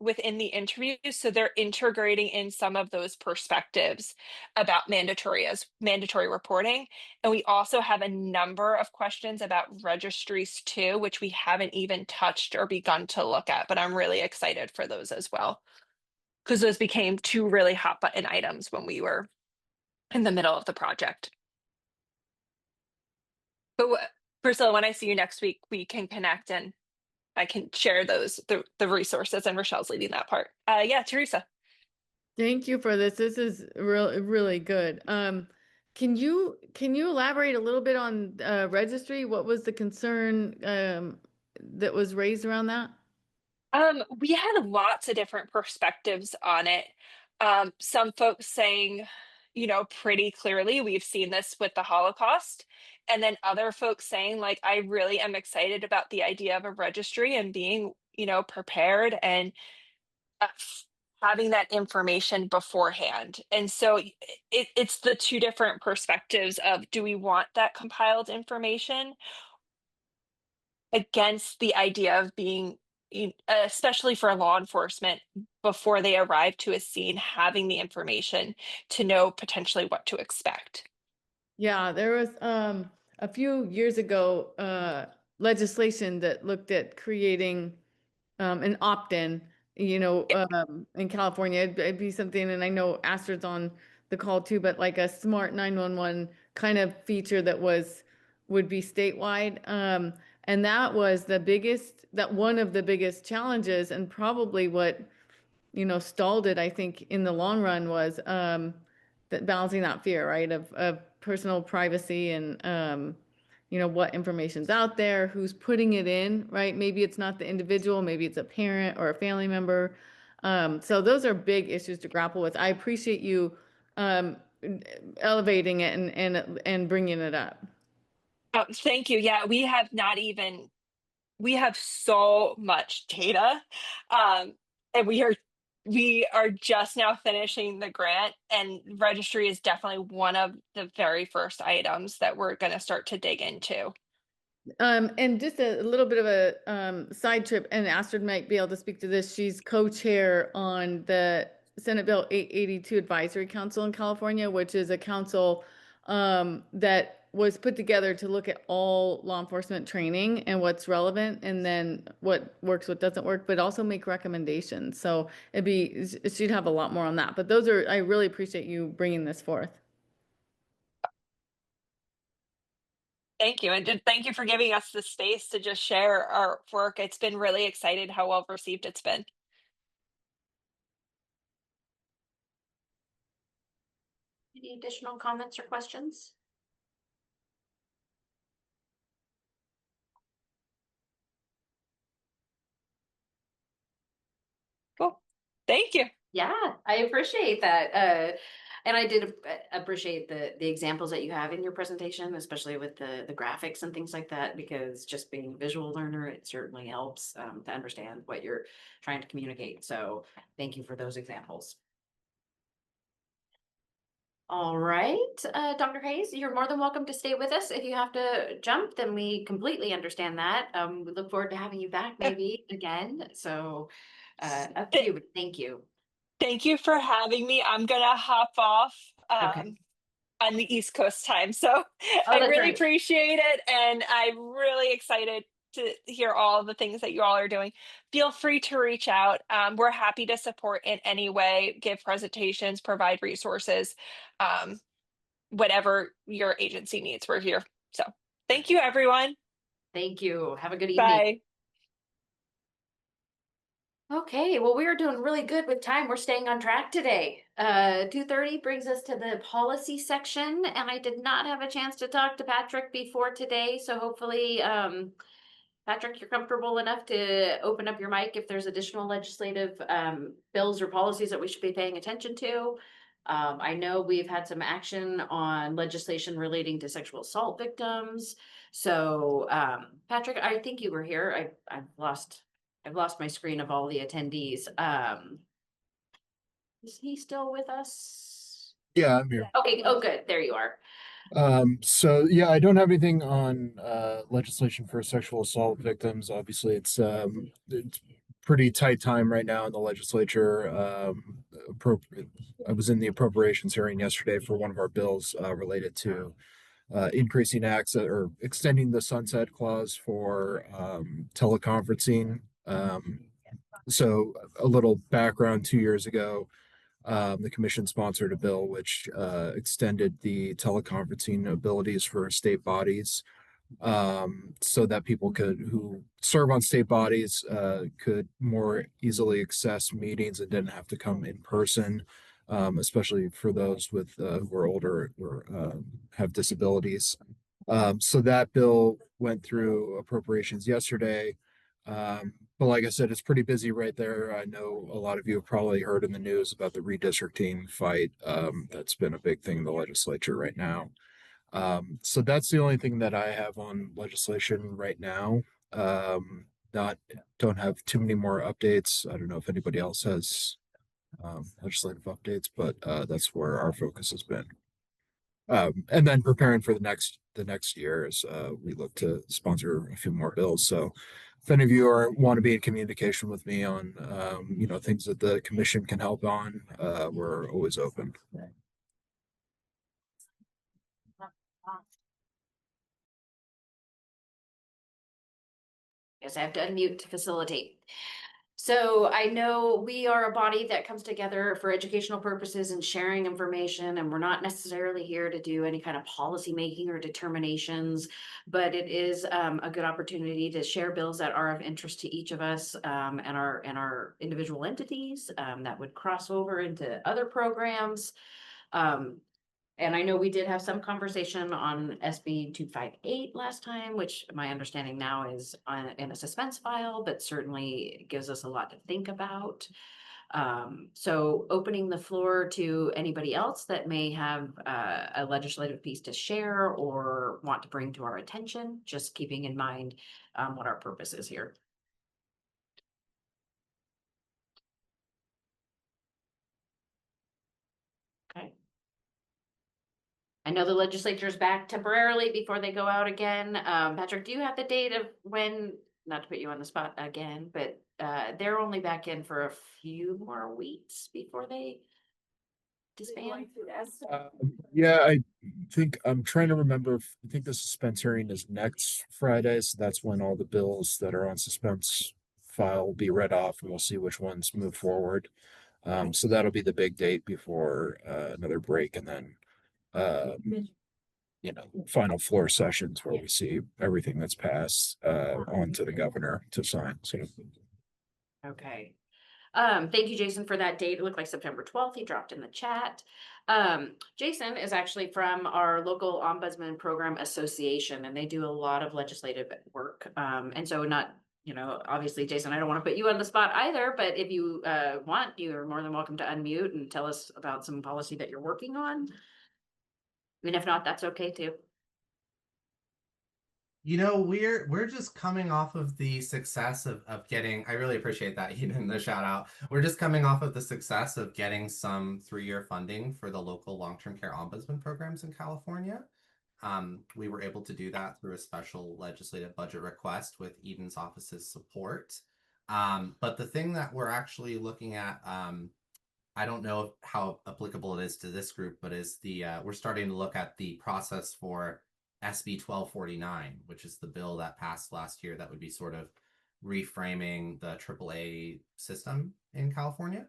within the interview. So they're integrating in some of those perspectives about mandatory reporting. And we also have a number of questions about registries too, which we haven't even touched or begun to look at, but I'm really excited for those as well. Because those became 2 really hot button items when we were in the middle of the project. But Priscilla, when I see you next week, we can connect and I can share those, the resources, and Rochelle's leading that part. Yeah, Teresa. Thank you for this. This is really good. Can you elaborate a little bit on registry? What was the concern that was raised around that? We had lots of different perspectives on it. Some folks saying, you know, pretty clearly, we've seen this with the Holocaust. And then other folks saying, like, I really am excited about the idea of a registry and being, you know, prepared and having that information beforehand. And so it's the 2 different perspectives of, do we want that compiled information against the idea of being, especially for law enforcement, before they arrive to a scene, having the information to know potentially what to expect. Yeah, there was a few years ago legislation that looked at creating an opt-in, you know, in California. It'd be something, and I know Astrid's on the call too, but like a smart 911 kind of feature that would be statewide. And that was one of the biggest challenges, and probably what, you know, stalled it, I think, in the long run was that balancing that fear, right, of personal privacy and, you know, what information's out there, who's putting it in, right? Maybe it's not the individual, maybe it's a parent or a family member. So those are big issues to grapple with. I appreciate you elevating it and bringing it up. Thank you. Yeah, we have so much data. And we are just now finishing the grant, and registry is definitely one of the very first items that we're going to start to dig into. And just a little bit of a side trip, and Astrid might be able to speak to this. She's co-chair on the Senate Bill 882 Advisory Council in California, which is a council that was put together to look at all law enforcement training and what's relevant, and then what works, what doesn't work, but also make recommendations. So she'd have a lot more on that. But those are, I really appreciate you bringing this forth. Thank you. And thank you for giving us the space to just share our work. It's been really excited how well received it's been. Any additional comments or questions? Cool. Thank you. Yeah, I appreciate that. And I did appreciate the examples that you have in your presentation, especially with the graphics and things like that, because just being a visual learner, it certainly helps to understand what you're trying to communicate. So thank you for those examples. All right, Dr. Hayes, you're more than welcome to stay with us. If you have to jump, then we completely understand that. We look forward to having you back maybe again. So up to you, but thank you. Thank you for having me. I'm going to hop off on the East Coast time. So I that's really right. appreciate it. And I'm really excited to hear all the things that you all are doing. Feel free to reach out. We're happy to support in any way, give presentations, provide resources, whatever your agency needs, we're here. So thank you, everyone. Thank you. Have a good evening. Bye. Okay, well, we are doing really good with time. We're staying on track today. 2:30 brings us to the policy section, and I did not have a chance to talk to Patrick before today, so hopefully, Patrick, you're comfortable enough to open up your mic if there's additional legislative bills or policies that we should be paying attention to. I know we've had some action on legislation relating to sexual assault victims. So, Patrick, I think you were here. I've lost my screen of all the attendees. Is he still with us? Yeah, I'm here. Okay. Oh, good. There you are. So yeah, I don't have anything on legislation for sexual assault victims. Obviously, it's pretty tight time right now in the legislature. I was in the appropriations hearing yesterday for one of our bills related to increasing access or extending the sunset clause for teleconferencing. So a little background: 2 years ago, the commission sponsored a bill which extended the teleconferencing abilities for state bodies, so that people who serve on state bodies could more easily access meetings and didn't have to come in person, especially for those who are older or have disabilities. So that bill went through appropriations yesterday. But like I said, it's pretty busy right there. I know a lot of you have probably heard in the news about the redistricting fight. That's been a big thing in the legislature right now. So that's the only thing that I have on legislation right now. Don't have too many more updates. I don't know if anybody else has legislative updates, but that's where our focus has been. And then preparing for the next year as we look to sponsor a few more bills. So if any of you want to be in communication with me on things that the commission can help on, we're always open. Guess I have to unmute to facilitate. So I know we are a body that comes together for educational purposes and sharing information, and we're not necessarily here to do any kind of policy making or determinations, but it is a good opportunity to share bills that are of interest to each of us and our individual entities that would cross over into other programs. And I know we did have some conversation on SB 258 last time, which my understanding now is in a suspense file, but certainly gives us a lot to think about. So opening the floor to anybody else that may have a legislative piece to share or want to bring to our attention, just keeping in mind what our purpose is here. Okay. I know the legislature is back temporarily before they go out again. Patrick, do you have the date of when, not to put you on the spot again, but they're only back in for a few more weeks before they disband? Yeah, I think I'm trying to remember. I think the suspense hearing is next Friday, so that's when all the bills that are on suspense file will be read off, and we'll see which ones move forward. So that'll be the big date before another break, and then final floor sessions where we see everything that's passed on to the governor to sign. So Okay. Thank you, Jason, for that date. It looked like September 12th. He dropped in the chat. Jason is actually from our local Ombudsman Program Association, and they do a lot of legislative work. And so obviously, Jason, I don't want to put you on the spot either, but if you want, you're more than welcome to unmute and tell us about some policy that you're working on. And if not, that's okay too. We're just coming off of the success of getting, I really appreciate that, Eden, the shout out. We're just coming off of the success of getting some 3-year funding for the local long-term care ombudsman programs in California. We were able to do that through a special legislative budget request with Eden's office's support. But the thing that we're actually looking at, I don't know how applicable it is to this group, but is we're starting to look at the process for SB 1249, which is the bill that passed last year that would be sort of reframing the AAA system in California.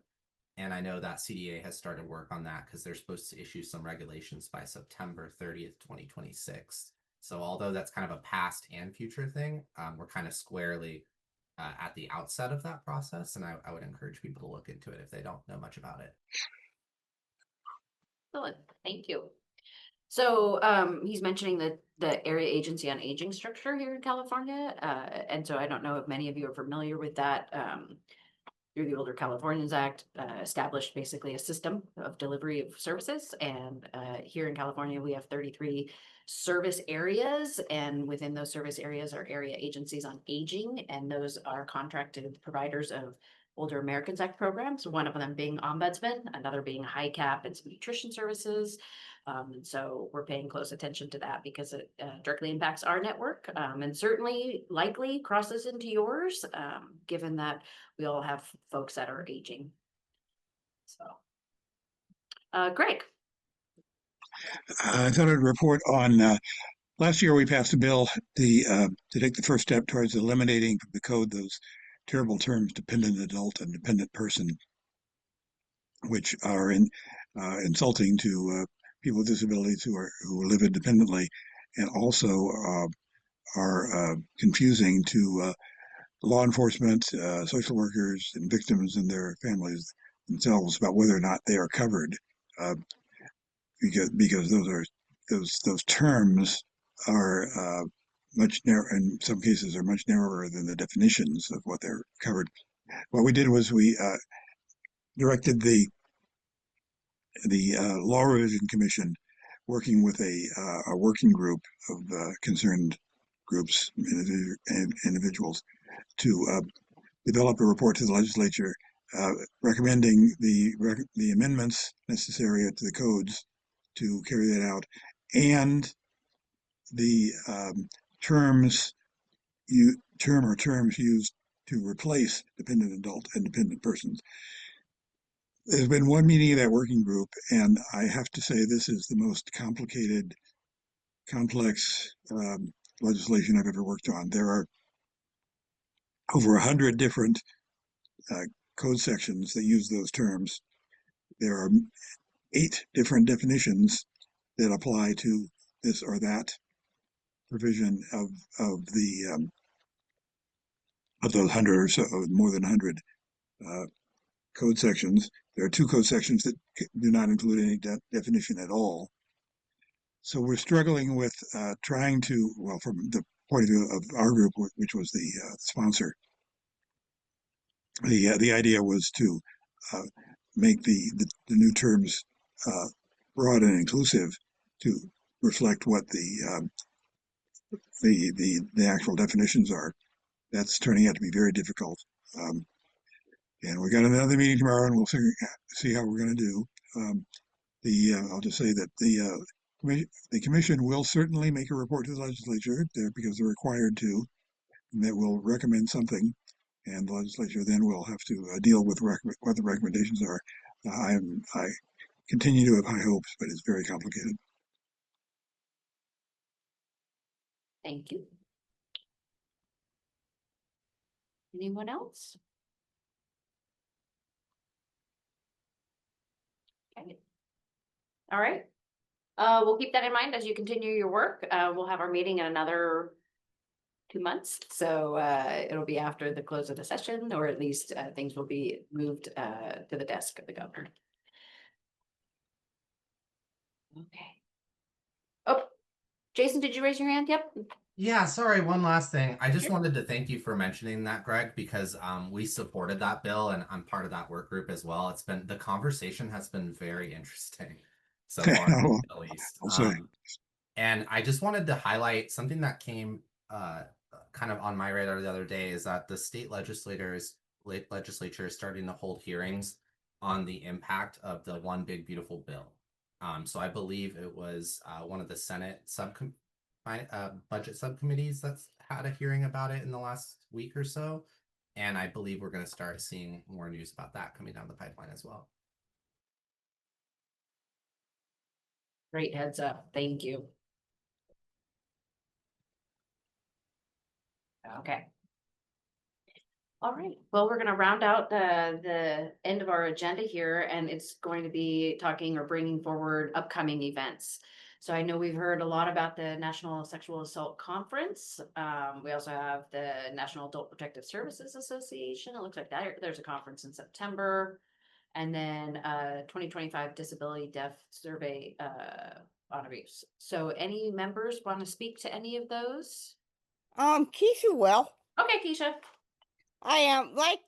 And I know that CDA has started work on that because they're supposed to issue some regulations by September 30th, 2026. So although that's kind of a past and future thing, we're kind of squarely at the outset of that process. And I would encourage people to look into it if they don't know much about it. Excellent. Thank you. So he's mentioning the Area Agency on Aging structure here in California. And so I don't know if many of you are familiar with that. Through the Older Californians Act, established basically a system of delivery of services. And here in California, we have 33 service areas. And within those service areas are area agencies on aging. And those are contracted providers of Older Americans Act programs, one of them being Ombudsman, another being HICAP and some nutrition services. And so we're paying close attention to that because it directly impacts our network and certainly likely crosses into yours, given that we all have folks that are aging. So, Greg. I thought I'd report on last year we passed a bill to take the first step towards eliminating from the code those terrible terms dependent adult and dependent person, which are insulting to people with disabilities who live independently, and also are confusing to law enforcement, social workers, and victims and their families themselves about whether or not they are covered, because those terms are much narrower. In some cases, are much narrower than the definitions of what they're covered. What we did was we directed the Law Revision Commission, working with a working group of concerned groups and individuals, to develop a report to the legislature recommending the amendments necessary to the codes to carry that out, and the terms used to replace dependent adult and dependent persons. There's been one meeting of that working group, and I have to say this is the most complicated, complex legislation I've ever worked on. There are over 100 different code sections that use those terms. There are 8 different definitions that apply to this or that provision of those 100 or so, more than 100 code sections. There are 2 code sections that do not include any definition at all, So we're struggling with trying to, well, from the point of view of our group, which was the sponsor, the idea was to make the new terms broad and inclusive to reflect what the actual definitions are. That's turning out to be very difficult. And we got another meeting tomorrow, and we'll see how we're going to do. I'll just say that the commission will certainly make a report to the legislature because they're required to, and that will recommend something, and the legislature then will have to deal with what the recommendations are. I continue to have high hopes, but it's very complicated. Thank you. Anyone else? Okay. All right. We'll keep that in mind as you continue your work. We'll have our meeting in another 2 months. So it'll be after the close of the session, or at least things will be moved to the desk of the governor. Okay. Oh, Jason, did you raise your hand? Yep. Yeah, sorry, one last thing. I just Sure. wanted to thank you for mentioning that, Greg, because we supported that bill and I'm part of that work group as well. The conversation has been very interesting so far, at least. And I just wanted to highlight something that came kind of on my radar the other day, is that the state legislature is starting to hold hearings on the impact of the One Big Beautiful Bill. So I believe it was one of the Senate budget subcommittees that's had a hearing about it in the last week or so. And I believe we're going to start seeing more news about that coming down the pipeline as well. Great heads up. Thank you. Okay. All right. Well, we're going to round out the end of our agenda here, and it's going to be talking or bringing forward upcoming events. So I know we've heard a lot about the National Sexual Assault Conference. We also have the National Adult Protective Services Association. It looks like there's a conference in September. And then 2025 Disability Deaf Survey on abuse. So any members want to speak to any of those? Keisha will. Okay, Keisha. I am like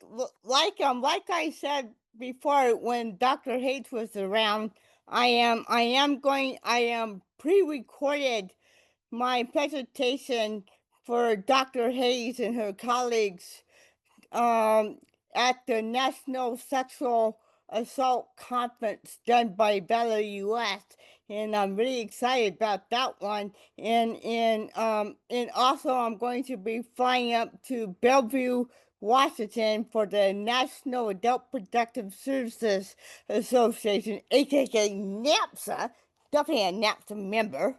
I said before when Dr. Hayes was around, I am pre-recorded my presentation for Dr. Hayes and her colleagues at the National Sexual Assault Conference done by Bella US, and I'm really excited about that one. And also I'm going to be flying up to Bellevue, Washington for the National Adult Protective Services Association, aka NAPSA, definitely a NAPSA member.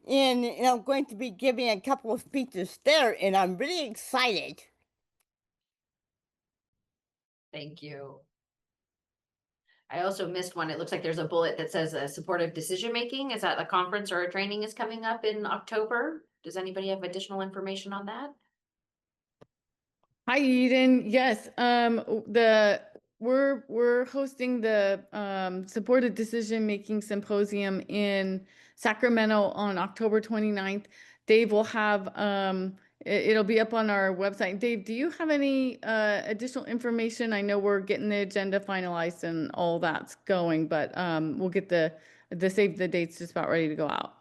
And I'm going to be giving a couple of speeches there, and I'm really excited. Thank you. I also missed one. It looks like there's a bullet that says supportive decision making. Is that a conference or a training is coming up in October? Does anybody have additional information on that? Hi, Eden. Yes, we're hosting the supported decision-making symposium in Sacramento on October 29th. Dave will have it'll be up on our website. Dave, do you have any additional information? I know we're getting the agenda finalized and all that's going, but we'll get the save the dates just about ready to go out.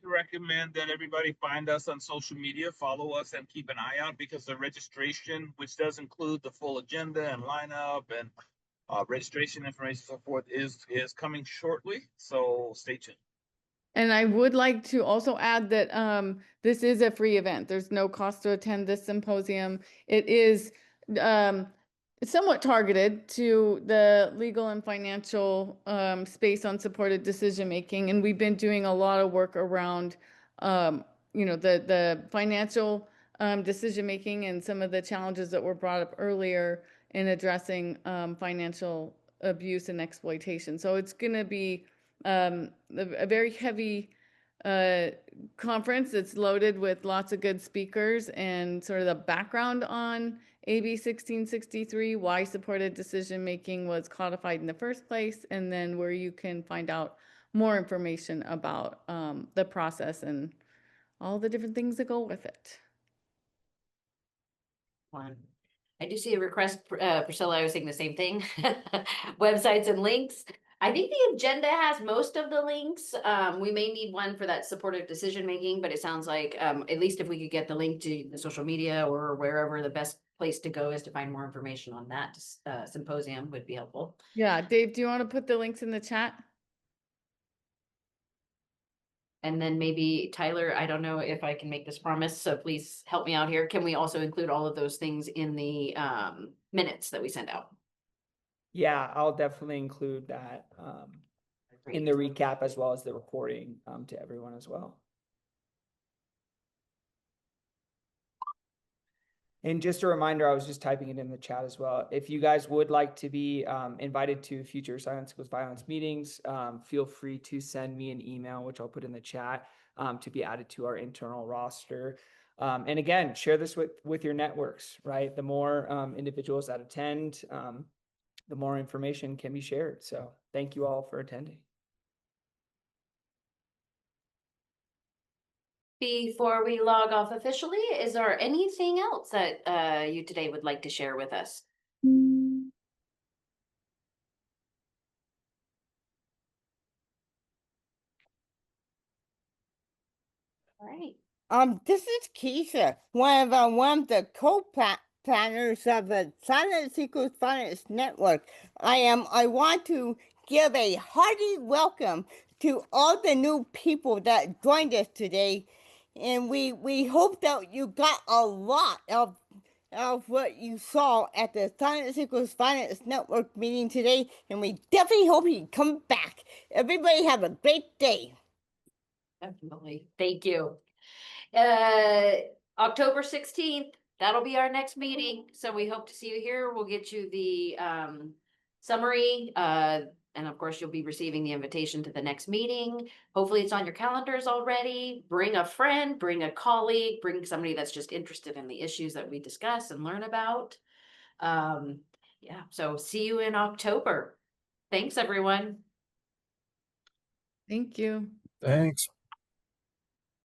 To recommend that everybody find us on social media, follow us, and keep an eye out, because the registration, which does include the full agenda and lineup and registration information, so forth, is coming shortly. So stay tuned. And I would like to also add that this is a free event. There's no cost to attend this symposium. It is somewhat targeted to the legal and financial space on supported decision making, and we've been doing a lot of work around the financial decision making and some of the challenges that were brought up earlier in addressing financial abuse and exploitation. So it's going to be a very heavy conference. It's loaded with lots of good speakers and sort of the background on AB 1663, why supported decision making was codified in the first place, and then where you can find out more information about the process and all the different things that go with it. One. I do see a request, Priscilla, I was saying the same thing. Websites and links. I think the agenda has most of the links. We may need one for that supportive decision making, but it sounds like at least if we could get the link to the social media or wherever the best place to go is to find more information on that symposium would be helpful. Yeah, Dave, do you want to put the links in the chat? And then maybe Tyler, I don't know if I can make this promise, so please help me out here. Can we also include all of those things in the minutes that we send out? Yeah, I'll definitely include that in the recap as well as the recording to everyone as well. And just a reminder, I was just typing it in the chat as well. If you guys would like to be invited to future Silence Equals Violence meetings, feel free to send me an email, which I'll put in the chat, to be added to our internal roster. And again, share this with your networks, right? The more individuals that attend, the more information can be shared. So thank you all for attending. Before we log off officially, is there anything else that you today would like to share with us? All right. This is Keisha, one of the co-planners of the Silence Equals Violence Network. I want to give a hearty welcome to all the new people that joined us today. And we hope that you got a lot of what you saw at the Silence Equals Violence Network meeting today. And we definitely hope you come back. Everybody have a great day. Definitely. Thank you. October 16th, that'll be our next meeting. So we hope to see you here. We'll get you the summary. And of course, you'll be receiving the invitation to the next meeting. Hopefully it's on your calendars already. Bring a friend, bring a colleague, bring somebody that's just interested in the issues that we discuss and learn about. Yeah, so see you in October. Thanks, everyone. Thank you. Thanks.